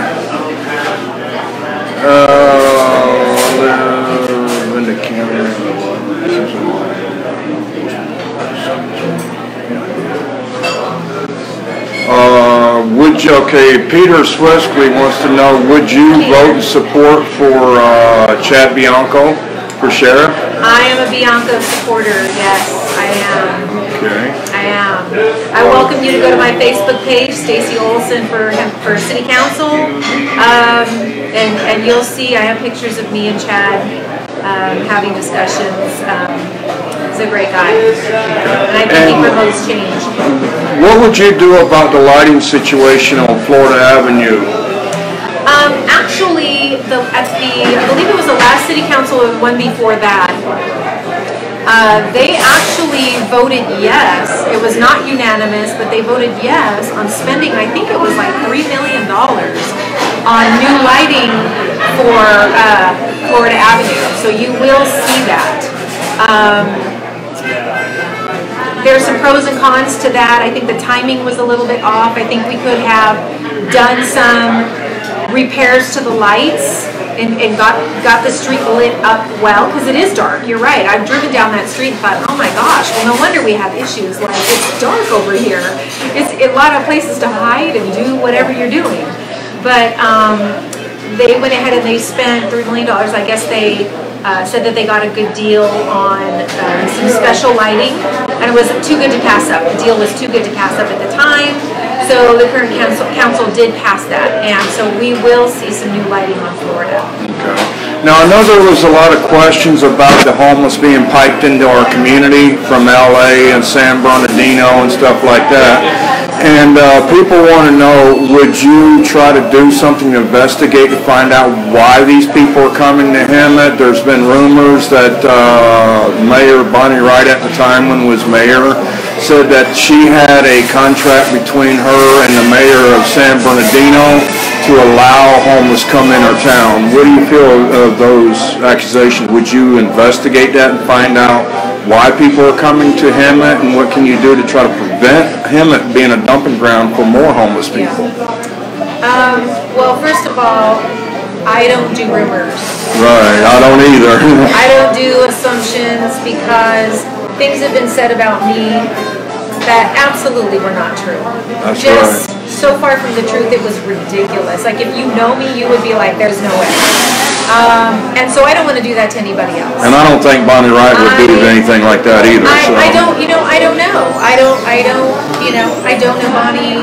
Live in the county. Okay, Peter Swisley wants to know, would you vote in support for Chad Bianco for sheriff? I am a Bianco supporter, yes, I am. Okay. I am. I welcome you to go to my Facebook page, Stacy Olson for City Council, and you'll see I have pictures of me and Chad having discussions. He's a great guy, and I think he promotes change. What would you do about the lighting situation on Florida Avenue? Actually, I believe it was the last City Council or the one before that. They actually voted yes. It was not unanimous, but they voted yes on spending, I think it was like $3 million on new lighting for Florida Avenue. So you will see that. There's some pros and cons to that. I think the timing was a little bit off. I think we could have done some repairs to the lights and got the street lit up well, because it is dark. You're right. I've driven down that street and thought, oh my gosh, well, no wonder we have issues. Like, it's dark over here. It's a lot of places to hide and do whatever you're doing. But they went ahead and they spent $3 million. I guess they said that they got a good deal on some special lighting, and it was too good to pass up. The deal was too good to pass up at the time, so the current council did pass that, and so we will see some new lighting on Florida. Okay. Now, I know there was a lot of questions about the homeless being piped into our community from LA and San Bernardino and stuff like that. And people want to know, would you try to do something to investigate to find out why these people are coming to Hemet? There's been rumors that Mayor Bonnie Wright at the time when was mayor said that she had a contract between her and the mayor of San Bernardino to allow homeless come in our town. What do you feel of those accusations? Would you investigate that and find out why people are coming to Hemet, and what can you do to try to prevent Hemet being a dumping ground for more homeless people? Yeah. Well, first of all, I don't do rumors. Right, I don't either. I don't do assumptions, because things have been said about me that absolutely were not true. That's just right. So far from the truth, it was ridiculous. Like, if you know me, you would be like, there's no way. And so I don't want to do that to anybody else. And I don't think Bonnie Wright would do anything like that either. I don't know. I don't know Bonnie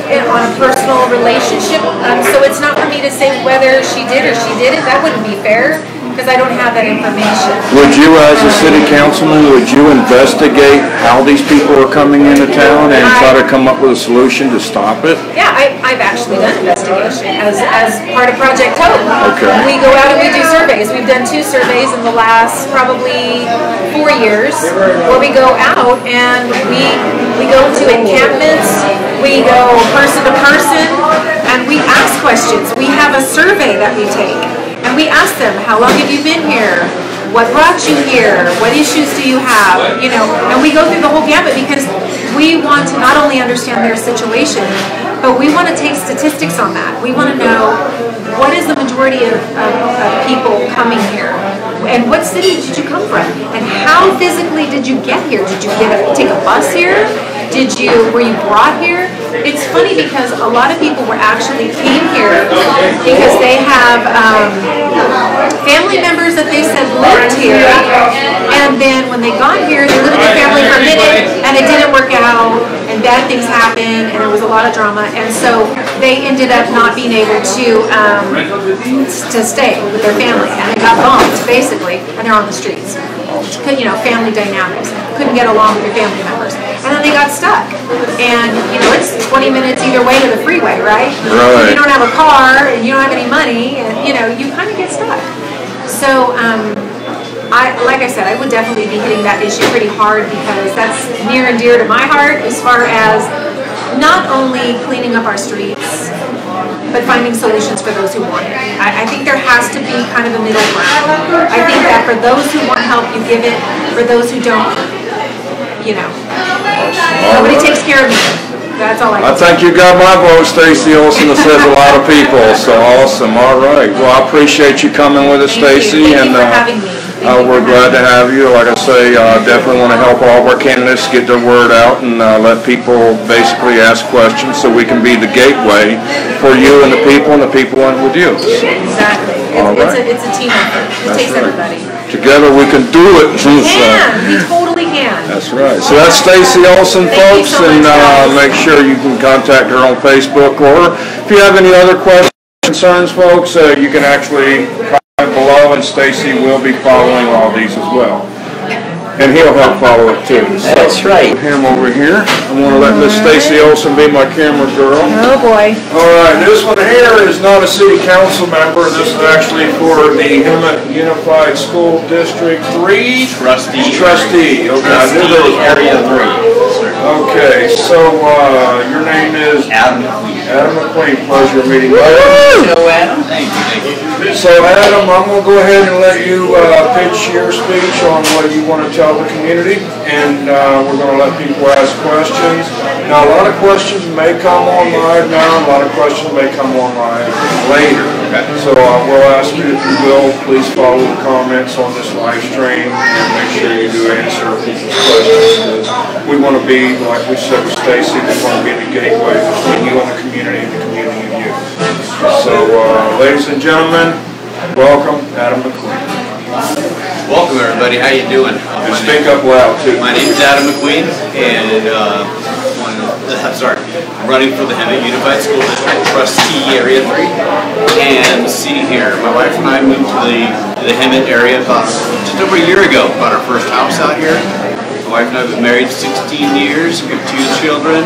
on a personal relationship. So it's not for me to say whether she did or she didn't. That wouldn't be fair, because I don't have that information. Would you, as a city councilman, would you investigate how these people are coming into town and try to come up with a solution to stop it? Yeah, I've actually done investigation as part of Project Hope. Okay. We go out and we do surveys. We've done 2 surveys in the last probably 4 years, where we go out and we go to encampments, we go person to person, and we ask questions. We have a survey that we take. And we ask them, how long have you been here? What brought you here? What issues do you have? You know, and we go through the whole gamut, because we want to not only understand their situation, but we want to take statistics on that. We want to know, what is the majority of people coming here? And what city did you come from? And how physically did you get here? Did you take a bus here? Were you brought here? It's funny because a lot of people came here because they have family members that they said lived here, and then when they got here, they lived with their family for a minute, and it didn't work out, and bad things happened, and there was a lot of drama, and so they ended up not being able to stay with their family, and they got bumped basically, and they're on the streets. Family dynamics, couldn't get along with your family members, and then they got stuck. And it's 20 minutes either way to the freeway, right? If you don't have a car and you don't have any money, and you kind of get stuck. So, like I said, I would definitely be hitting that issue pretty hard because that's near and dear to my heart as far as not only cleaning up our streets, but finding solutions for those who want it. I think there has to be kind of a middle ground. I think that for those who want help, you give it. For those who don't, nobody takes care of me. That's all I think you got my vote, Stacey Olson. That says a lot of people. So awesome. All right. Well, I appreciate you coming with us, Stacey. Thank you for having me. We're glad to have you. Like I say, definitely want to help all of our candidates get their word out and let people basically ask questions so we can be the gateway for you and the people with you. Exactly. It's a team effort. It takes everybody. Together we can do it. We totally can. That's right. So that's Stacey Olson, folks, and make sure you can contact her on Facebook, or if you have any other questions, concerns, folks, you can actually comment below, and Stacey will be following all these as well. And he'll help follow it too. That's right. Him over here. I want to let Miss Stacey Olson be my camera girl. Oh boy. All right, this one here is not a city council member. This is actually for the Hemet Unified School District 3 trustee. Okay, I knew there was Area 3. Okay, so your name is Adam McQueen. Adam McQueen. Pleasure meeting you. Hello, Adam. Thank you. So Adam, I'm going to go ahead and let you pitch your speech on what you want to tell the community, and we're going to let people ask questions. Now, a lot of questions may come on live now, a lot of questions may come on live later. So we'll ask you, if you will, please follow the comments on this live stream and make sure you do answer people's questions. We want to be, like we said with Stacey, we want to be the gateway between you and the community and you. So, ladies and gentlemen, welcome, Adam McQueen. Welcome, everybody. How you doing? And speak up loud, too. My name is Adam McQueen, and I'm running for the Hemet Unified School District Trustee Area 3. And see here, my wife and I moved to the Hemet area about just over a year ago. Bought our first house out here. My wife and I have been married 16 years. We have 2 children.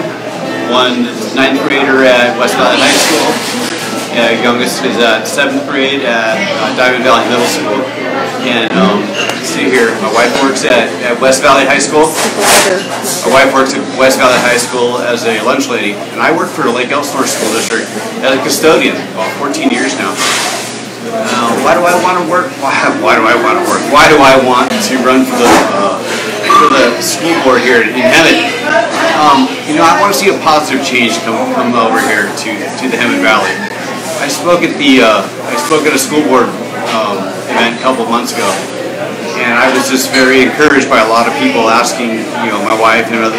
One is 9th grader at West Valley High School. Youngest is at 7th grade at Diamond Valley Middle School. And see here, my wife works at West Valley High School. My wife works at West Valley High School as a lunch lady, and I work for the Lake Elsinore School District as a custodian, about 14 years now. Why do I want to work? Why do I want to work? Why do I want to run for the school board here in Hemet? I want to see a positive change come over here to the Hemet Valley. I spoke at a school board event a couple months ago, and I was just very encouraged by a lot of people asking, my wife and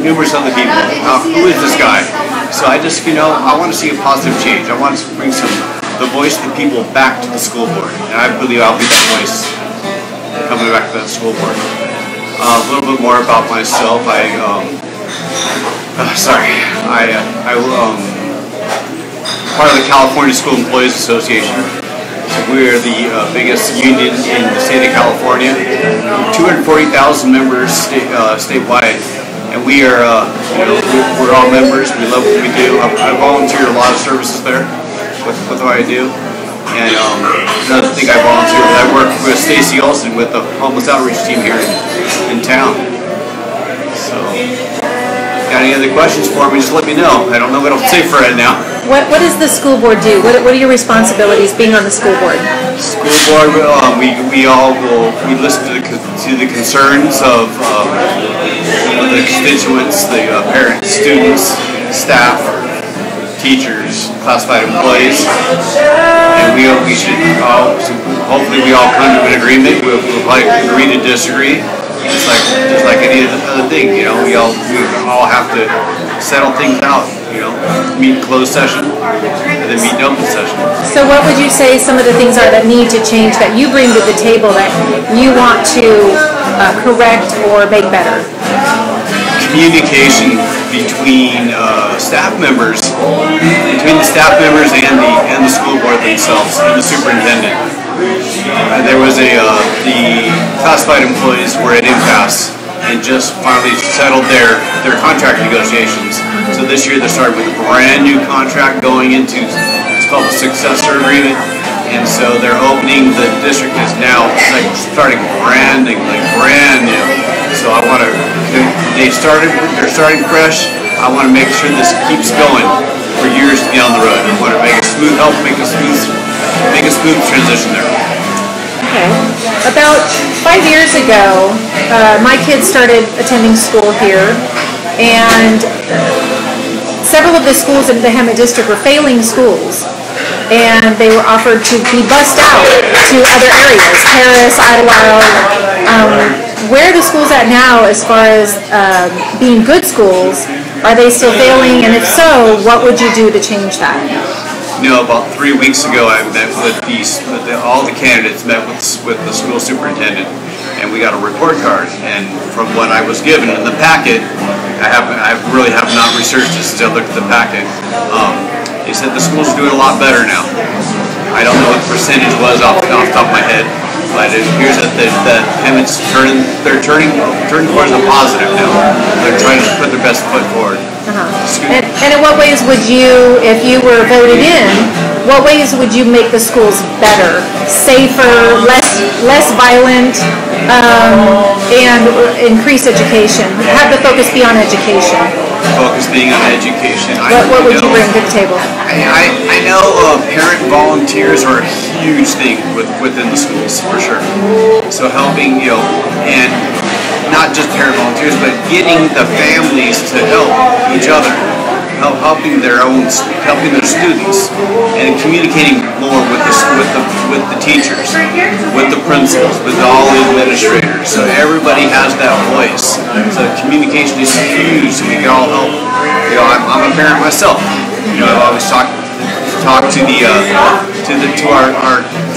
numerous other people, who is this guy? So I just, I want to see a positive change. I want to bring the voice of the people back to the school board, and I believe I'll be that voice coming back to that school board. A little bit more about myself. Part of the California School Employees Association. We are the biggest union in the state of California. 240,000 members statewide, and we are, we're all members. We love what we do. I volunteer a lot of services there with what I do. And another thing I volunteer with, I work with Stacey Olson with the homeless outreach team here in town. So, got any other questions for me, just let me know. I don't know what I'll say for right now. What does the school board do? What are your responsibilities being on the school board? School board, we listen to the concerns of the constituents, the parents, students, staff, teachers, classified employees, and we should all, so hopefully we all come to an agreement. We'll probably agree to disagree, just like any other thing. You know, we all have to settle things out. You know, meet in closed session and then meet in open session. So what would you say some of the things are that need to change that you bring to the table that you want to correct or make better? Communication between staff members, between the staff members and the school board themselves and the superintendent. There was the classified employees were at impasse and just finally settled their contract negotiations. So this year they're starting with a brand new contract going into, it's called the successor agreement. And so they're opening, the district is now like starting brand new. So I want to, they're starting fresh. I want to make sure this keeps going for years down the road. I want to make a smooth transition there. Okay. About 5 years ago, my kids started attending school here, and several of the schools in the Hemet district were failing schools, and they were offered to be bussed out to other areas, Paris, Idlewild. Where are the schools at now as far as being good schools? Are they still failing? And if so, what would you do to change that? You know, about 3 weeks ago, I met with all the candidates met with the school superintendent, and we got a report card. And from what I was given in the packet, I really have not researched this until I looked at the packet. They said the school's doing a lot better now. I don't know what the percentage was off the top of my head, but it appears that Hemet's turning towards the positive now. They're trying to put their best foot forward. And in what ways would you, if you were voted in, what ways would you make the schools better, safer, less violent, and increase education? Have the focus be on education. Focus being on education. What would you bring to the table? I know parent volunteers are a huge thing within the schools, for sure. So helping, you know, and not just parent volunteers, but getting the families to help each other, helping their students, and communicating more with the teachers, with the principals, with all the administrators. So everybody has that voice. So communication is huge. So we can all help. You know, I'm a parent myself. You know, I always talk to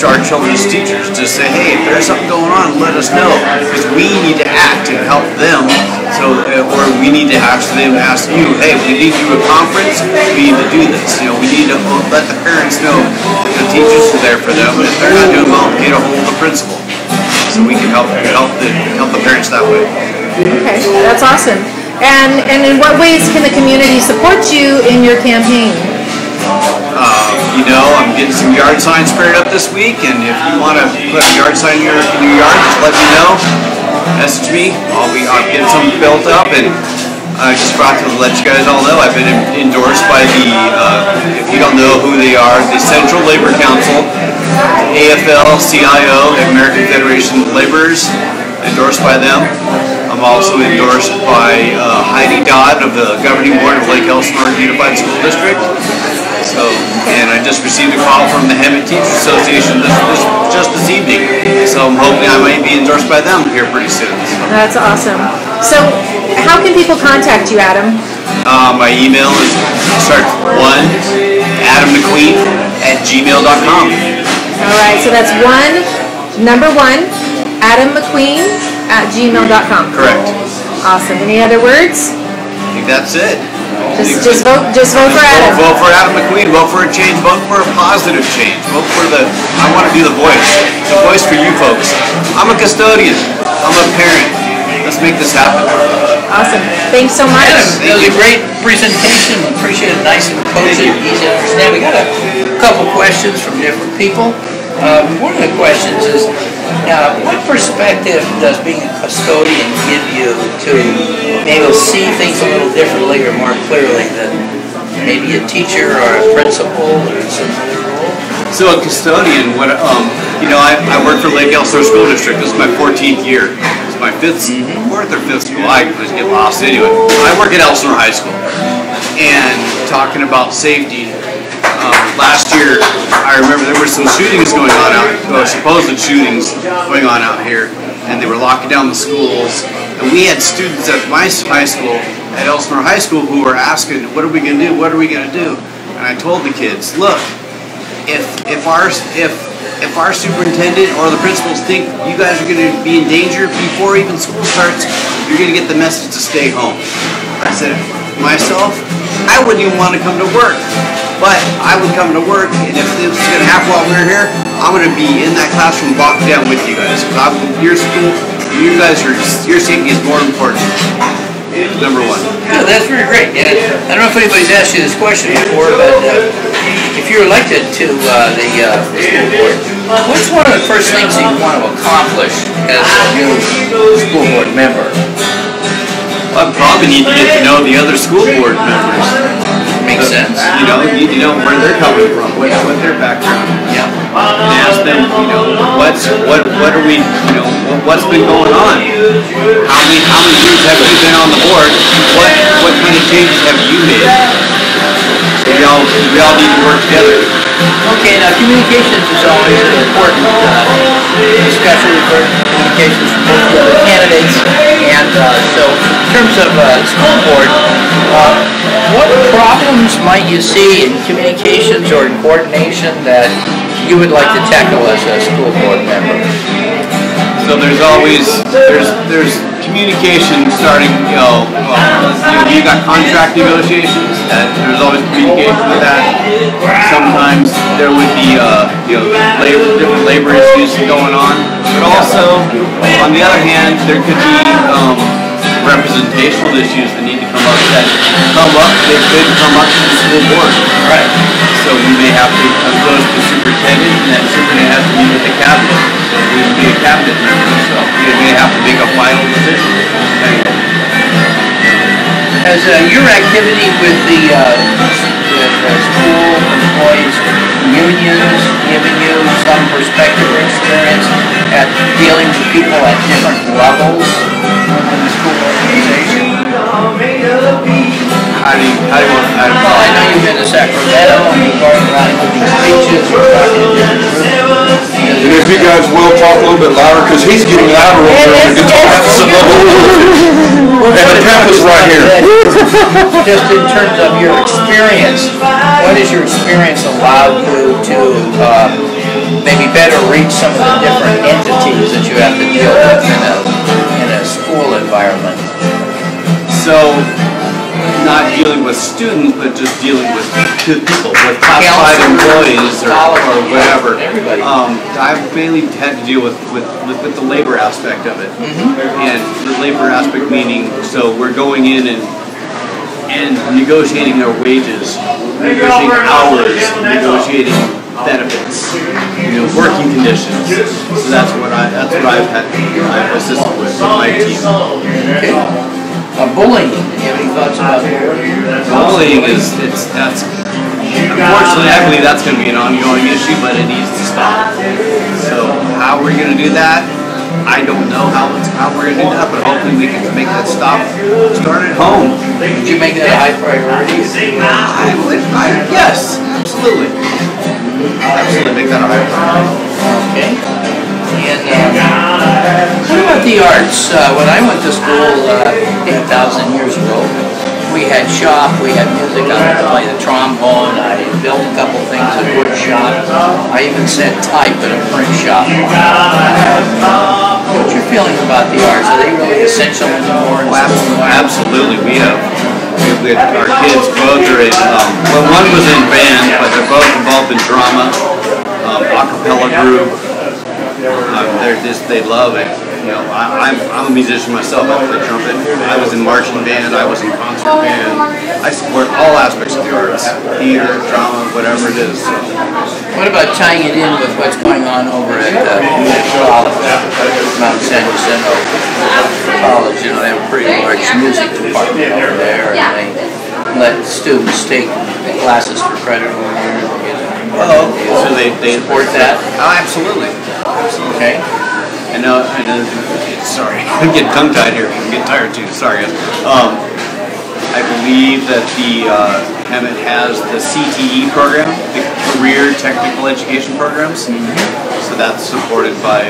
our children's teachers to say, hey, if there's something going on, let us know, because we need to act and help them. So, or we need to ask them, ask you, hey, we need to do a conference. We need to do this. You know, we need to let the parents know that the teachers are there for them. If they're not doing well, get a hold of the principal, so we can help the parents that way. Okay, that's awesome. And in what ways can the community support you in your campaign? You know, I'm getting some yard signs sprayed up this week, and if you want to put a yard sign in your yard, just let me know. Message me. I'll get some built up, and I just forgot to let you guys all know I've been endorsed by the, if you don't know who they are, the Central Labor Council, AFL-CIO, American Federation of Laborers, endorsed by them. I'm also endorsed by Heidi Dodd of the Governing Board of Lake Elsinore Unified School District. So, and I just received a call from the Hemet Teachers Association just this evening. So I'm hoping I might be endorsed by them here pretty soon. So. That's awesome. So how can people contact you, Adam? My email is adammcqueen@gmail.com. All right, so that's 1 adammcqueen@gmail.com. Correct. Awesome. Any other words? I think that's it. Just vote for Adam. Vote for Adam McQueen. Vote for a change. Vote for a positive change. Vote for I want to be the voice for you folks. I'm a custodian. I'm a parent. Let's make this happen. Awesome. Thanks so much. It was a great presentation. Appreciate it. Nice and cogent, easy to understand. We got a couple questions from different people. One of the questions is, what perspective does being a custodian give you to be able to see things a little differently or more clearly than maybe a teacher or a principal or some other role? So a custodian, I work for Lake Elsinore School District. This is my 14th year. It's my fourth or fifth school. I always get lost anyway. I work at Elsinore High School. and talking about safety. Last year, I remember there were some shootings going on supposed shootings going on out here, and they were locking down the schools. And we had students at my high school, at Elsinore High School, who were asking, "What are we going to do? What are we going to do?" And I told the kids, "Look, if our superintendent or the principals think you guys are going to be in danger before even school starts, you're going to get the message to stay home." I said, myself, I wouldn't even want to come to work, but I would come to work, and if this is going to happen while we're here, I'm going to be in that classroom locked down with you guys. Your school, your safety is more important. Number one. Yeah, that's really great. Yeah. I don't know if anybody's asked you this question before, but if you're elected to the school board, what's one of the first things that you want to accomplish as a new school board member? I probably need to get to know the other school board members. Makes sense. You need to know where they're coming from, what their background is. Yeah. And ask them, what's been going on? How many years have you been on the board? What kind of changes have you made? We all need to work together. Okay, now communications is always an important especially for communications from both the other candidates. And so in terms of school board, what problems might you see in communications or in coordination that you would like to tackle as a school board member? So there's communication starting, you got contract negotiations, and there's always communication with that. Sometimes there would be, different labor issues going on, but also, on the other hand, there could be representational issues that need to come up they could come up to the school board. Right. So we may have to go to the superintendent, and that superintendent has to meet with the cabinet. We would be a cabinet member, so we may have to make a final decision. Has your activity with the school employees unions given you some perspective or experience at dealing with people at different levels in the school organization? How do you want that? Well, I know you've been to Sacramento and you're going around giving speeches, you're talking to different groups. And if you guys will talk a little bit louder, because he's getting louder over there in the guitar. And the campus right here. Just in terms of your experience, what is your experience allowed you to maybe better reach some of the different entities that you have to deal with in a school environment? So, not dealing with students, but just dealing with people, with classified employees or whatever. I've mainly had to deal with the labor aspect of it. And the labor aspect meaning, so we're going in and negotiating our wages, negotiating hours, negotiating benefits, working conditions. So that's what I've assisted with my team. Okay. Bullying. Do you have any thoughts about bullying? Bullying that's unfortunately, I believe that's going to be an ongoing issue, but it needs to stop. So how we're going to do that, I don't know how we're going to do that, but hopefully we can make that start at home. Would you make that a high priority? Yes, absolutely. Absolutely, make that a high priority. Okay. And what about the arts? When I went to school 8,000 years ago, we had shop, we had music, I learned to play the trombone, I built a couple things at a wood shop, I even said type at a print shop. What's your feeling about the arts? Are they really essential anymore? Absolutely, we have our kids both are in, one was in band, but they're both involved in drama, a cappella group. They love it. I'm a musician myself. I play trumpet. I was in marching band. I was in concert band. I support all aspects of the arts, theater, drama, whatever it is. So. What about tying it in with what's going on over at Mount San Jacinto College? They have a pretty large music department over there, and they let students take classes for credit over there. So they support that? Oh, absolutely. Okay. I know, sorry, I'm getting tongue-tied here. I'm getting tired too, sorry guys. I believe that the Hemet has the CTE program, the Career Technical Education Programs. So that's supported by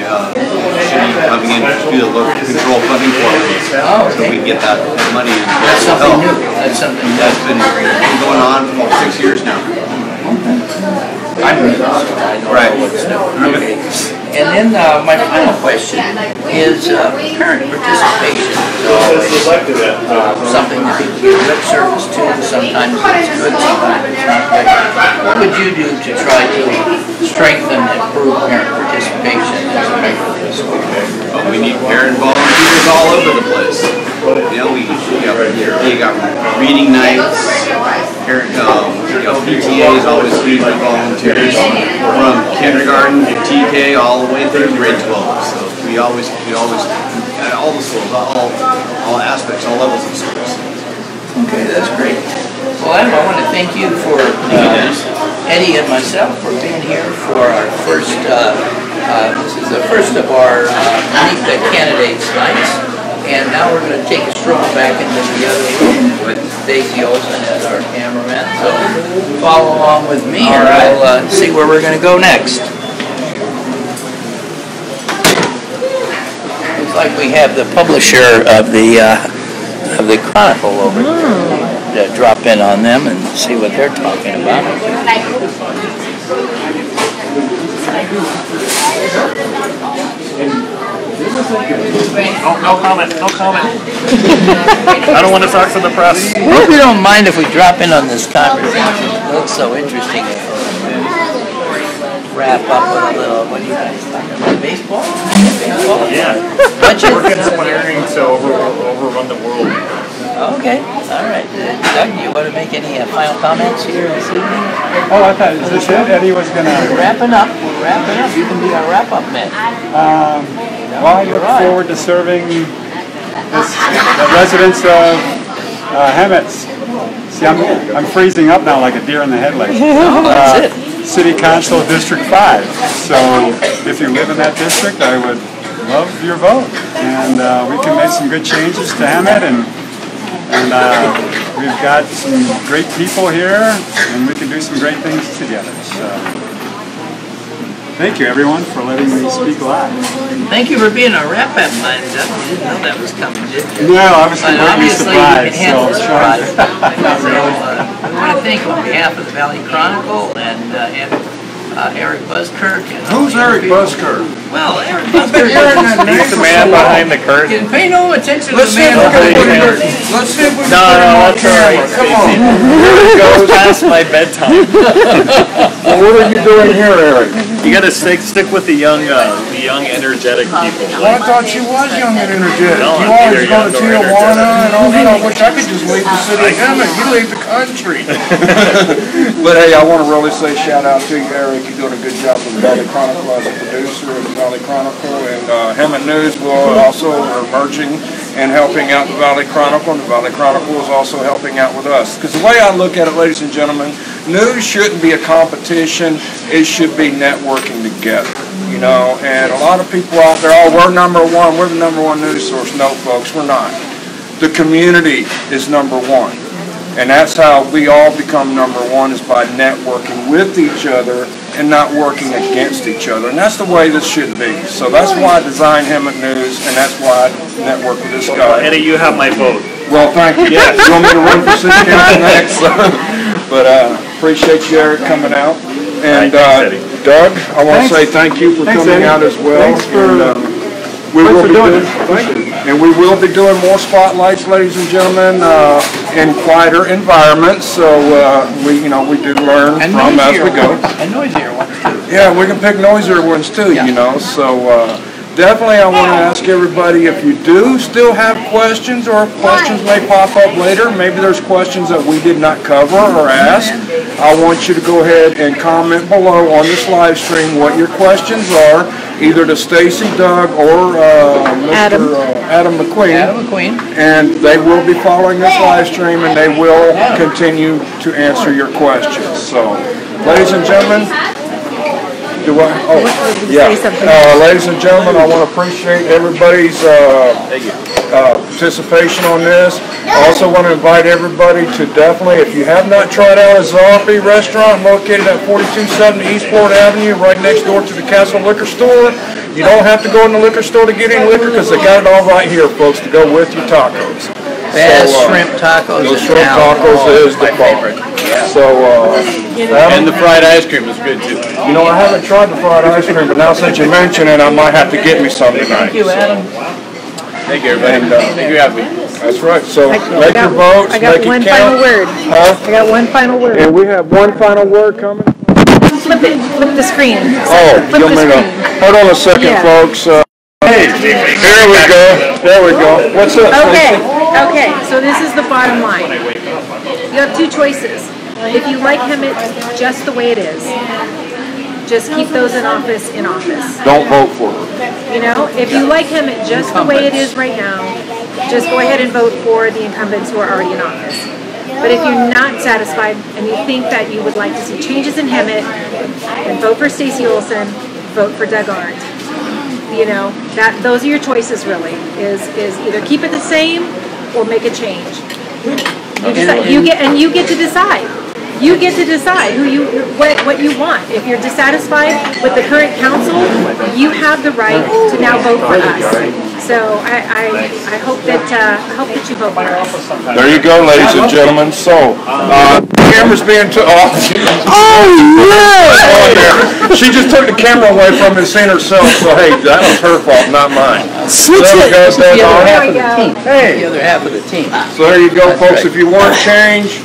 should be coming in through the local control funding formula. So we can get that money. That's something new. That's something that's been going on for 6 years now. I'm new, so I know what's new. Okay. And then my final question is parent participation is always something that people give lip service to. Sometimes it's good, sometimes it's not good. What would you do to try to strengthen and improve parent participation as a member of this school? Well, we need parent volunteers all over the place. You know, you got reading nights, parent, PTA is always needing volunteers from kindergarten to TK all the way through grade 12. So we always at all the schools, all aspects, all levels of schools. Okay, that's great. Well, Adam, I want to thank you for Eddie and myself for being here for our first. This is the first of our Meet the Candidates nights. And now we're going to take a stroll back into the other room with Stacy Olson as our cameraman. So follow along with me and we'll see where we're going to go next. Looks like we have the publisher of the Chronicle over here. Drop in on them and see what they're talking about. No comment, no comment. I don't want to talk to the press. I hope you don't mind if we drop in on this conversation. It looks so interesting. Wrap up with a little, what do you guys talking about? Baseball? Yeah. Budget? We're conspiring to overrun the world. Okay, all right. Doug, do you want to make any final comments here this evening? Oh, I thought, is this it? Eddie was going to... We're wrapping up. We're wrapping up. You can be our wrap-up man. Well, I look forward to serving the residents of Hemet. See, I'm freezing up now like a deer in the headlights. That's it. City Council District 5. So if you live in that district, I would love your vote. And we can make some good changes to Hemet, and we've got some great people here, and we can do some great things together. So thank you, everyone, for letting me speak live. Thank you for being a wrap-up man, Doug. You didn't know that was coming, did you? No, I was completely surprised. You can handle the surprise. We want to thank on behalf of the Valley Chronicle and Eric Buskirk. Who's Eric Buskirk? Well, Eric Buskirk He's the man behind the curtain. Pay no attention to the man Let's see if we can put him on camera. Come on. Here it goes past my bedtime. Well, what are you doing here, Eric? You got to stick with the young, energetic people. Well, I thought you was young and energetic. No, You I'm always either go to young or Tijuana and all that. I energetic. wish I could just leave the city of Hemet. You leave the country. But hey, I want to really say shout out to you, Eric. You're doing a good job with the Valley Chronicle as a producer of the Valley Chronicle, and Hemet News will also are merging and helping out the Valley Chronicle, and the Valley Chronicle is also helping out with us. Because the way I look at it, ladies and gentlemen, news shouldn't be a competition. It should be networking together. You know, and a lot of people out there, oh, we're number one, we're the number one news source. No, folks, we're not. The community is number one. And that's how we all become number one, is by networking with each other and not working against each other. And that's the way this should be. So that's why I designed Hemet News, and that's why I network with this guy. Eddie, you have my vote. Well, thank you. Yes. You want me to run for city council next? But appreciate you, Eric, coming out. And Doug, I want to say thank you for coming out as well. Thanks for we will be doing doing, it. thank you. And we will be doing more spotlights, ladies and gentlemen, in quieter environments. So we do learn from as we go. And noisier ones too. Yeah, we can pick noisier ones too. You know. So definitely, I want to ask everybody, if you do still have questions, or questions may pop up later. Maybe there's questions that we did not cover or ask. I want you to go ahead and comment below on this live stream what your questions are, either to Stacy, Doug, or Mr. Adam McQueen. Adam McQueen. And they will be following this live stream, and they will continue to answer your questions. So, ladies and gentlemen, Do I? Oh, yeah. Ladies and gentlemen, I want to appreciate everybody's participation on this. I also want to invite everybody to definitely, if you have not tried out a Zombie restaurant located at 4270 Eastport Avenue, right next door to the Castle Liquor Store. You don't have to go in the liquor store to get any liquor because they got it all right here, folks, to go with your tacos. Best shrimp tacos those shrimp tacos is the favorite. So, and the fried ice cream is good too. You know, I haven't tried the fried ice cream, but now since you mention it, I might have to get me some tonight. Thank you, Adam. Thank you, everybody. Thank you, Abby. That's right. So, make your votes. I got make one it count. final word. Huh? I got one final word. And we have one final word coming. Flip it. Flip the screen. Oh, Flip the screen. Hold on a second, folks. Hey, here we go. There we go. What's up? Okay. Okay. So this is the bottom line. You have two choices. If you like Hemet just the way it is, just keep those in office. Don't vote for her. You know, if you like Hemet just the way it is right now, just go ahead and vote for the incumbents who are already in office. But if you're not satisfied and you think that you would like to see changes in Hemet, then vote for Stacey Olson, vote for Doug Arndt. You know, those are your choices really, is either keep it the same or make a change. You get to decide. You get to decide what you want. If you're dissatisfied with the current council, you have the right to now vote for us. So I hope that you vote for us. There you go, ladies and gentlemen. So, camera's being off. She just took the camera away from me and seen herself. So hey, that was her fault, not mine. The other half of the team. So there you go, folks. If you want change,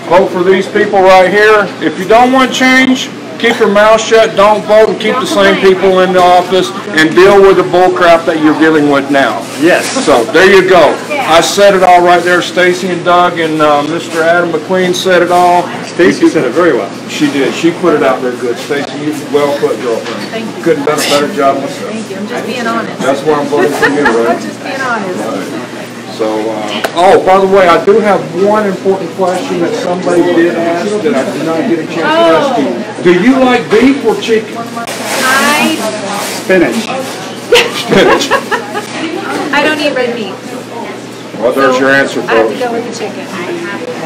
vote for these people right here. If you don't want change, keep your mouth shut, don't vote, and keep the same people in the office and deal with the bull crap that you're dealing with now. Yes. So there you go. I said it all right there. Stacy and Doug and Mr. Adam McQueen said it all. Stacy said it very well. She did. She put it out there good. Stacy, you well put, girlfriend. Thank you. Couldn't have done a better job myself. Thank you. I'm just being honest. That's why I'm voting for you, right? I'm just being honest. Right. So, oh, by the way, I do have one important question that somebody did ask that I did not get a chance to ask you. Do you like beef or chicken? Spinach. Spinach. I don't eat red meat. Well, there's your answer, I have to folks. go with the chicken.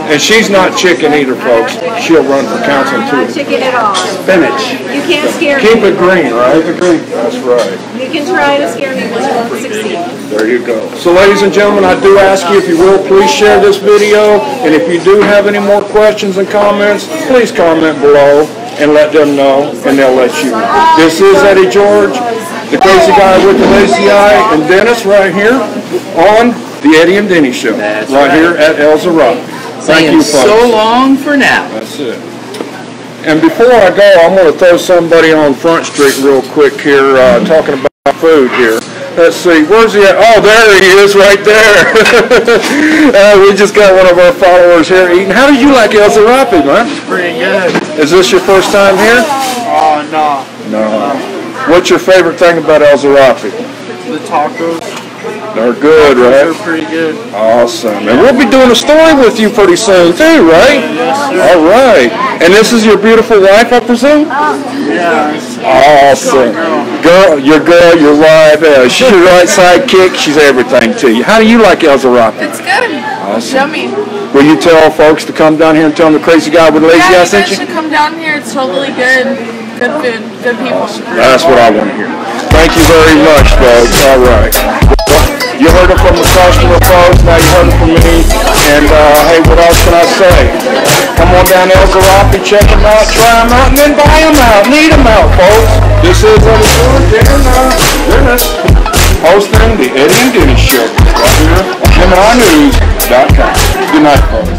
And she's not chicken either, folks. She'll run for council, I'm too. not chicken at all. Spinach. You can't scare me. Keep it green, right? That's right. You can try to scare me, but you won't succeed. There you go. So, ladies and gentlemen, I do ask you, if you will, please share this video. And if you do have any more questions and comments, please comment below and let them know, and they'll let you know. This is Eddie George, the crazy guy with the lazy eye, and Dennis right here on the Eddie and Denny Show, right here at El Zarapi. Thank you, folks. So long for now. That's it. And before I go, I'm going to throw somebody on Front Street real quick here, talking about food here. Let's see, where's he at? Oh, there he is, right there. We just got one of our followers here eating. How did you like El Zarapi, man? Pretty good. Is this your first time here? Oh, no. No. What's your favorite thing about El Zarapi? The tacos. They're good, right? They're pretty good. Awesome. And we'll be doing a story with you pretty soon, too, right? Yes, sir. All right. And this is your beautiful wife, I presume? Yeah. Awesome. Girl, your wife, she's your right sidekick. She's everything to you. How do you like El Zarapi? It's good. Awesome. Yummy. Will you tell folks to come down here and tell them the crazy guy with the lazy Yeah, eye you sent guys you? should come down here. It's totally good. Good food. Good people. Awesome. That's what I want to hear. Thank you very much, folks. All right. You heard it from the customer, folks. Now you heard it from me. And, hey, what else can I say? Come on down to El Zarapi, check them out, try them out, and then buy them out. Need them out, folks. This is Eddie George and Dennis hosting the Eddie and Denny Show right here on HemetCity.com. Good night, folks.